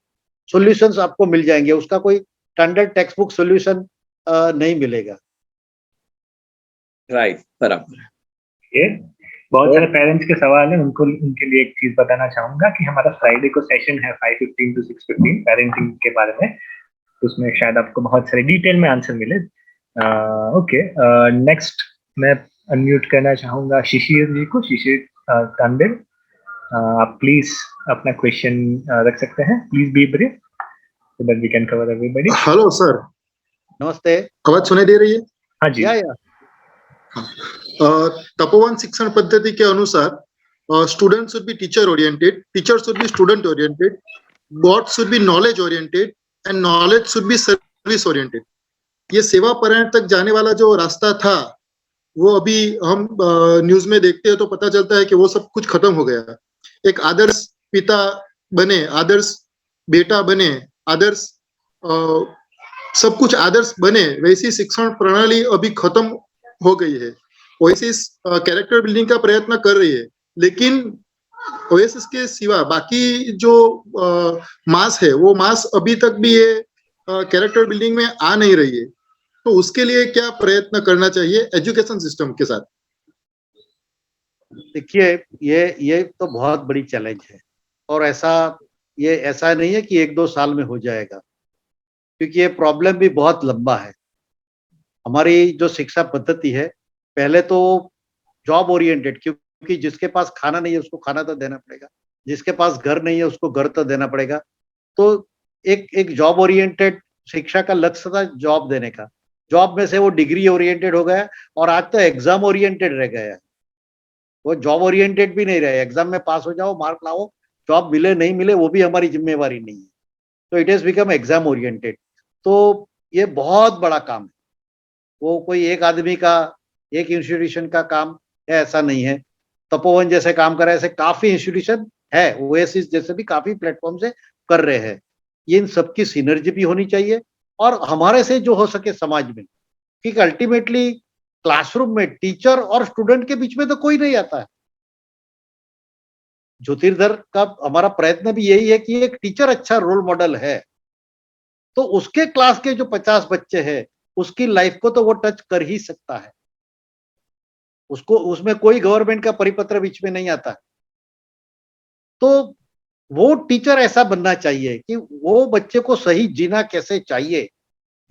सॉल्यूशंस आपको मिल जाएंगे। उसका कोई स्टैंडर्ड टेक्स्ट बुक सॉल्यूशन नहीं मिलेगा। राइट, बराबर। बहुत सारे पेरेंट्स के सवाल हैं, उनको उनके लिए एक चीज बताना चाहूंगा कि हमारा फ्राइडे को सेशन है 5:15 to 6:15 पेरेंटिंग के बारे में, तो उसमें शायद आपको बहुत सारे डिटेल में आंसर मिले। ओके, नेक्स्ट मैं अनम्यूट करना चाहूंगा शिशिर जी को, शिशिर तांडेल। आप प्लीज अपना क्वेश्चन रख सकते हैं, please be brief so that we can cover everybody. Hello sir, नमस्ते। आवाज सुनाई दे रही है? हाँ जी। या तपोवन शिक्षण पद्धति के अनुसार student should be teacher oriented, teacher should be student oriented, God should be knowledge oriented and knowledge should be service oriented. ये सेवा परायण तक जाने वाला जो रास्ता था वो अभी हम न्यूज में देखते हैं तो पता चलता है कि वो सब कुछ खत्म हो गया। एक आदर्श पिता बने, आदर्श बेटा बने, आदर्श सब कुछ आदर्श बने, वैसी शिक्षण प्रणाली अभी खत्म हो गई है। ओएसिस कैरेक्टर बिल्डिंग का प्रयत्न कर रही है, लेकिन ओएसिस के सिवा बाकी जो मास है वो मास अभी तक भी ये कैरेक्टर बिल्डिंग में आ नहीं रही है। तो उसके लिए क्या प्रयत्न करना चाहिए एजुकेशन सिस्टम के साथ? देखिए, ये तो बहुत बड़ी चैलेंज है, और ऐसा नहीं है कि 1-2 साल में हो जाएगा, क्योंकि ये प्रॉब्लम भी बहुत लंबा है। हमारी जो शिक्षा पद्धति है, पहले तो जॉब ओरिएंटेड, क्योंकि जिसके पास खाना नहीं है उसको खाना तो देना पड़ेगा, जिसके पास घर नहीं है उसको घर तो देना पड़ेगा। तो एक जॉब ओरिएंटेड शिक्षा का लक्ष्य था जॉब देने का। जॉब में से वो डिग्री ओरिएंटेड हो गया, और आज तो एग्जाम ओरिएंटेड रह गया है। वो जॉब ओरिएंटेड भी नहीं रहे, एग्जाम में पास हो जाओ, मार्क लाओ, जॉब मिले नहीं मिले वो भी हमारी जिम्मेवारी नहीं है। तो it has become exam oriented. तो ये बहुत बड़ा काम है, वो कोई एक आदमी का, एक इंस्टीट्यूशन का काम है ऐसा नहीं है। तपोवन जैसे काम कर रहे हैं, ऐसे काफी इंस्टीट्यूशन है, ओएसिस जैसे भी काफी प्लेटफॉर्म से कर रहे हैं। ये इन सबकी सिनर्जी भी होनी चाहिए, और हमारे से जो हो सके समाज में, क्योंकि अल्टीमेटली क्लासरूम में टीचर और स्टूडेंट के बीच में तो कोई नहीं आता है। ज्योतिर्धर का हमारा प्रयत्न भी यही है कि एक टीचर अच्छा रोल मॉडल है, तो उसके क्लास के जो 50 बच्चे हैं उसकी लाइफ को तो वो टच कर ही सकता है। उसको, उसमें कोई गवर्नमेंट का परिपत्र बीच में नहीं आता। तो वो टीचर ऐसा बनना चाहिए कि वो बच्चे को सही जीना कैसे चाहिए,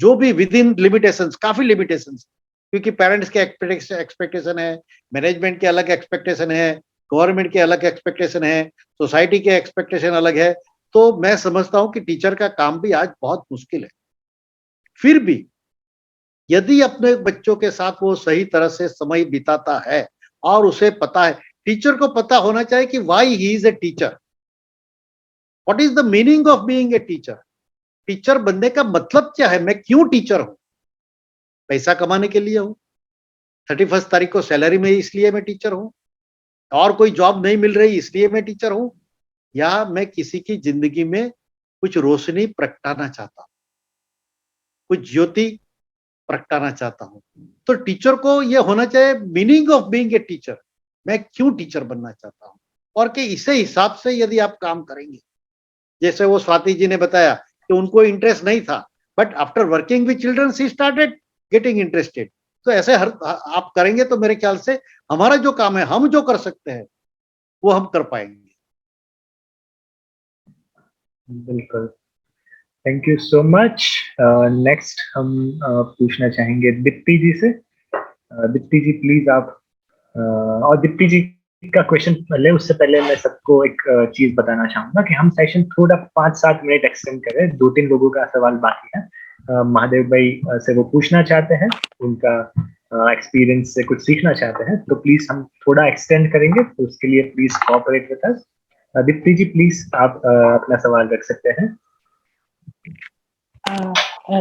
जो भी विद इन लिमिटेशंस, काफी लिमिटेशंस, क्योंकि पेरेंट्स के एक्सपेक्टेशन है, मैनेजमेंट के अलग एक्सपेक्टेशन है, गवर्नमेंट के अलग एक्सपेक्टेशन है, सोसाइटी के एक्सपेक्टेशन अलग है। तो मैं समझता हूं कि टीचर का काम भी आज बहुत मुश्किल है। फिर भी यदि अपने बच्चों के साथ वो सही तरह से समय बिताता है, और उसे पता है, टीचर को पता होना चाहिए कि why he is a teacher, what is the meaning of being a teacher. Teacher बनने का मतलब क्या है, मैं क्यों टीचर हूं? पैसा कमाने के लिए हूं, 31 तारीख को सैलरी में इसलिए मैं टीचर हूं, और कोई जॉब नहीं मिल रही इसलिए मैं टीचर हूं, या मैं किसी की जिंदगी में कुछ रोशनी प्रगटाना चाहता हूं, कुछ ज्योति प्रगटाना चाहता हूं। तो टीचर को यह होना चाहिए meaning of being a teacher, मैं क्यों टीचर बनना चाहता हूं, और कि इसे हिसाब से यदि आप काम करेंगे, जैसे वो स्वाति जी ने बताया कि उनको इंटरेस्ट नहीं था, but after working with children she started getting interested. तो ऐसे हर आप करेंगे तो मेरे ख्याल से हमारा जो काम है, हम जो कर सकते हैं वो हम कर पाएंगे। बिल्कुल, thank you so much. Next हम पूछना चाहेंगे दीप्ति जी से। दीप्ति जी प्लीज आप, और दीप्ति जी का क्वेश्चन पहले, उससे पहले मैं सबको एक चीज बताना चाहूंगा कि हम सेशन थोड़ा 5-7 मिनट एक्सटेंड करें, 2-3 लोगों का सवाल बाकी है। महादेव भाई से वो पूछना चाहते हैं, उनका एक्सपीरियंस से कुछ सीखना चाहते हैं, तो प्लीज हम थोड़ा एक्सटेंड करेंगे, तो उसके लिए please cooperate with us. Deepti ji please आप अपना सवाल रख सकते हैं।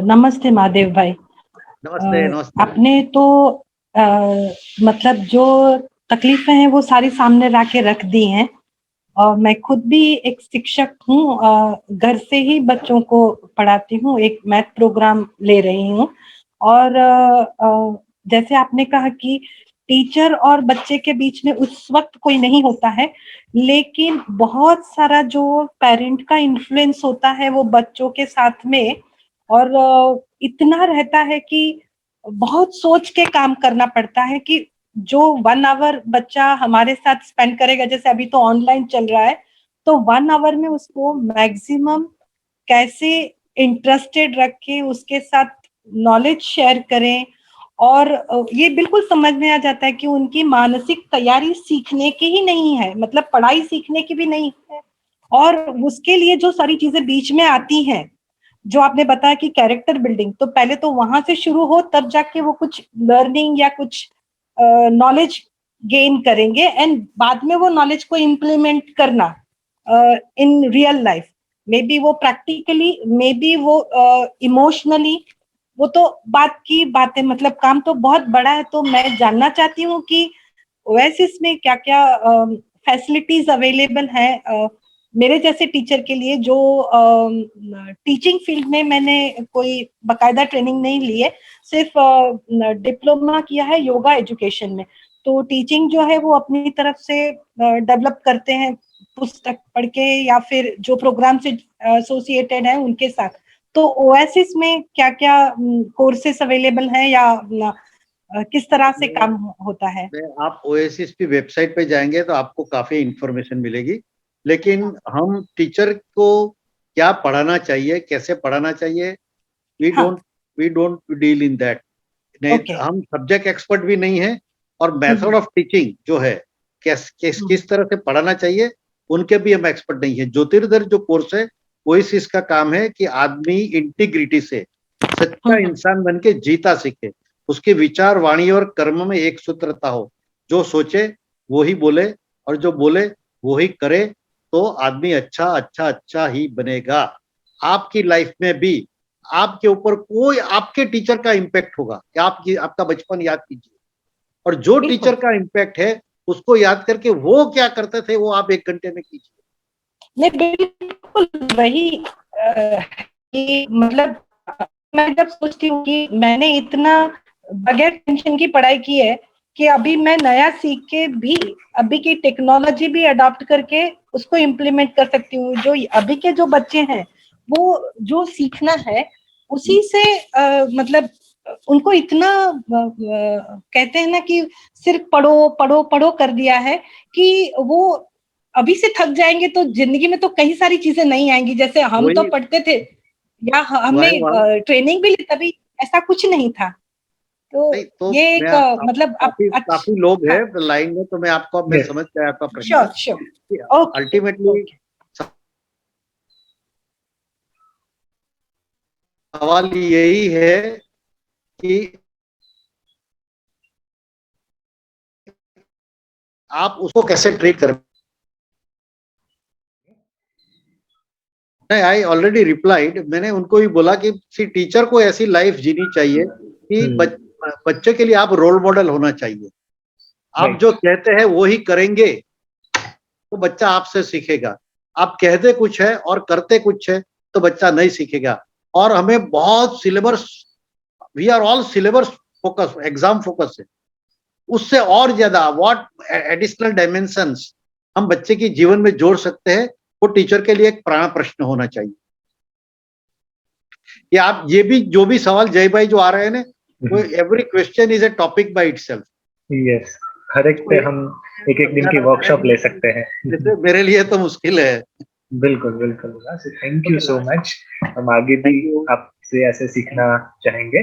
नमस्ते महादेव भाई। नमस्ते। नमस्ते। आपने तो मतलब जो तकलीफें हैं वो सारी सामने ला के रख दी हैं, और मैं खुद भी एक शिक्षक हूँ, घर से ही बच्चों को पढ़ाती हूँ, एक मैथ प्रोग्राम ले रही हूँ। और जैसे आपने कहा कि टीचर और बच्चे के बीच में उस वक्त कोई नहीं होता है, लेकिन बहुत सारा जो पेरेंट का इन्फ्लुएंस होता है वो बच्चों के साथ में, और इतना रहता है कि बहुत सोच के काम करना पड़ता है कि जो 1 आवर बच्चा हमारे साथ स्पेंड करेगा, जैसे अभी तो ऑनलाइन चल रहा है, तो 1 आवर में उसको मैक्सिमम कैसे इंटरेस्टेड रख के उसके साथ नॉलेज शेयर करें, और ये बिल्कुल समझ में आ जाता है कि उनकी मानसिक तैयारी सीखने की ही नहीं है, मतलब पढ़ाई सीखने की भी नहीं है, और उसके लिए जो सारी चीजें बीच में आती हैं, जो आपने बताया कि कैरेक्टर बिल्डिंग, तो पहले तो वहां से शुरू हो, तब जाके वो कुछ लर्निंग या कुछ नॉलेज गेन करेंगे, एंड बाद में वो नॉलेज को इम्प्लीमेंट करना in real life, may be वो प्रैक्टिकली, मे बी वो इमोशनली, वो तो बात की बात है, मतलब काम तो बहुत बड़ा है। तो मैं जानना चाहती हूँ कि ओएसिस में क्या क्या फैसिलिटीज अवेलेबल है मेरे जैसे टीचर के लिए, जो टीचिंग फील्ड में मैंने कोई बकायदा ट्रेनिंग नहीं ली है, सिर्फ डिप्लोमा किया है योगा एजुकेशन में। तो टीचिंग जो है वो अपनी तरफ से डेवलप करते हैं पुस्तक पढ़ के या फिर जो प्रोग्राम से एसोसिएटेड है उनके साथ। तो ओएसिस में क्या क्या कोर्सेस अवेलेबल हैं या किस तरह से काम होता है? आप ओएसिस की वेबसाइट पे जाएंगे तो आपको काफी इंफॉर्मेशन मिलेगी, लेकिन हम टीचर को क्या पढ़ाना चाहिए, कैसे पढ़ाना चाहिए, we don't deal in that. हम सब्जेक्ट एक्सपर्ट भी नहीं है, और मेथड ऑफ टीचिंग जो है किस तरह से पढ़ाना चाहिए उनके भी हम एक्सपर्ट नहीं है। ज्योतिर्धर जो कोर्स है ओएसिस का काम है कि आदमी इंटीग्रिटी से सच्चा इंसान बन के जीता सीखे, उसके विचार, वाणी और कर्म में एक सूत्रता हो, जो सोचे वो ही बोले और जो बोले वो ही करे, तो आदमी अच्छा अच्छा अच्छा ही बनेगा। आपकी लाइफ में भी आपके ऊपर कोई आपके टीचर का इम्पैक्ट होगा कि आपका बचपन याद कीजिए, और जो टीचर का इम्पैक्ट है उसको याद करके वो क्या करते थे वो आप 1 घंटे में कीजिए। नहीं, बिल्कुल वही मतलब मैं जब सोचती हूँ कि मैंने इतना बगैर टेंशन की पढ़ाई की है कि अभी मैं नया सीख के भी अभी की टेक्नोलॉजी भी अडॉप्ट करके उसको इम्प्लीमेंट कर सकती हूँ। जो अभी के जो बच्चे हैं वो जो सीखना है उसी से मतलब उनको इतना कहते हैं ना कि सिर्फ पढ़ो पढ़ो पढ़ो कर दिया है कि वो अभी से थक जाएंगे तो जिंदगी में तो कई सारी चीजें नहीं आएंगी। जैसे हम तो पढ़ते थे या हमने ट्रेनिंग भी ली, तभी ऐसा कुछ नहीं था। तो ये एक मतलब काफी लोग हैं लाइन में, तो मैं आपको अब मैं समझ गया आपका प्रश्न। श्योर अल्टीमेटली सवाल यही है कि आप उसको कैसे ट्रीट करें। आई ऑलरेडी रिप्लाइड, मैंने उनको भी बोला कि टीचर को ऐसी लाइफ जीनी चाहिए कि बच्चे के लिए आप रोल मॉडल होना चाहिए। आप जो कहते हैं वो ही करेंगे तो बच्चा आपसे सीखेगा। आप कहते कुछ है और करते कुछ है तो बच्चा नहीं सीखेगा। और हमें बहुत syllabus, we are all syllabus focus, exam focus है, उससे और ज्यादा व्हाट एडिशनल डायमेंशंस हम बच्चे के जीवन में जोड़ सकते हैं, वो टीचर के लिए एक प्राण प्रश्न होना चाहिए। कि आप ये भी जो भी सवाल जय भाई जो आ रहे हैं ना, वो every question is a topic by itself. Yes, हर एक पे हम एक दिन की वर्कशॉप ले सकते हैं। जैसे मेरे लिए तो मुश्किल है। बिल्कुल बिल्कुल। Thank you so much. हम आगे भी आपसे ऐसे सीखना चाहेंगे।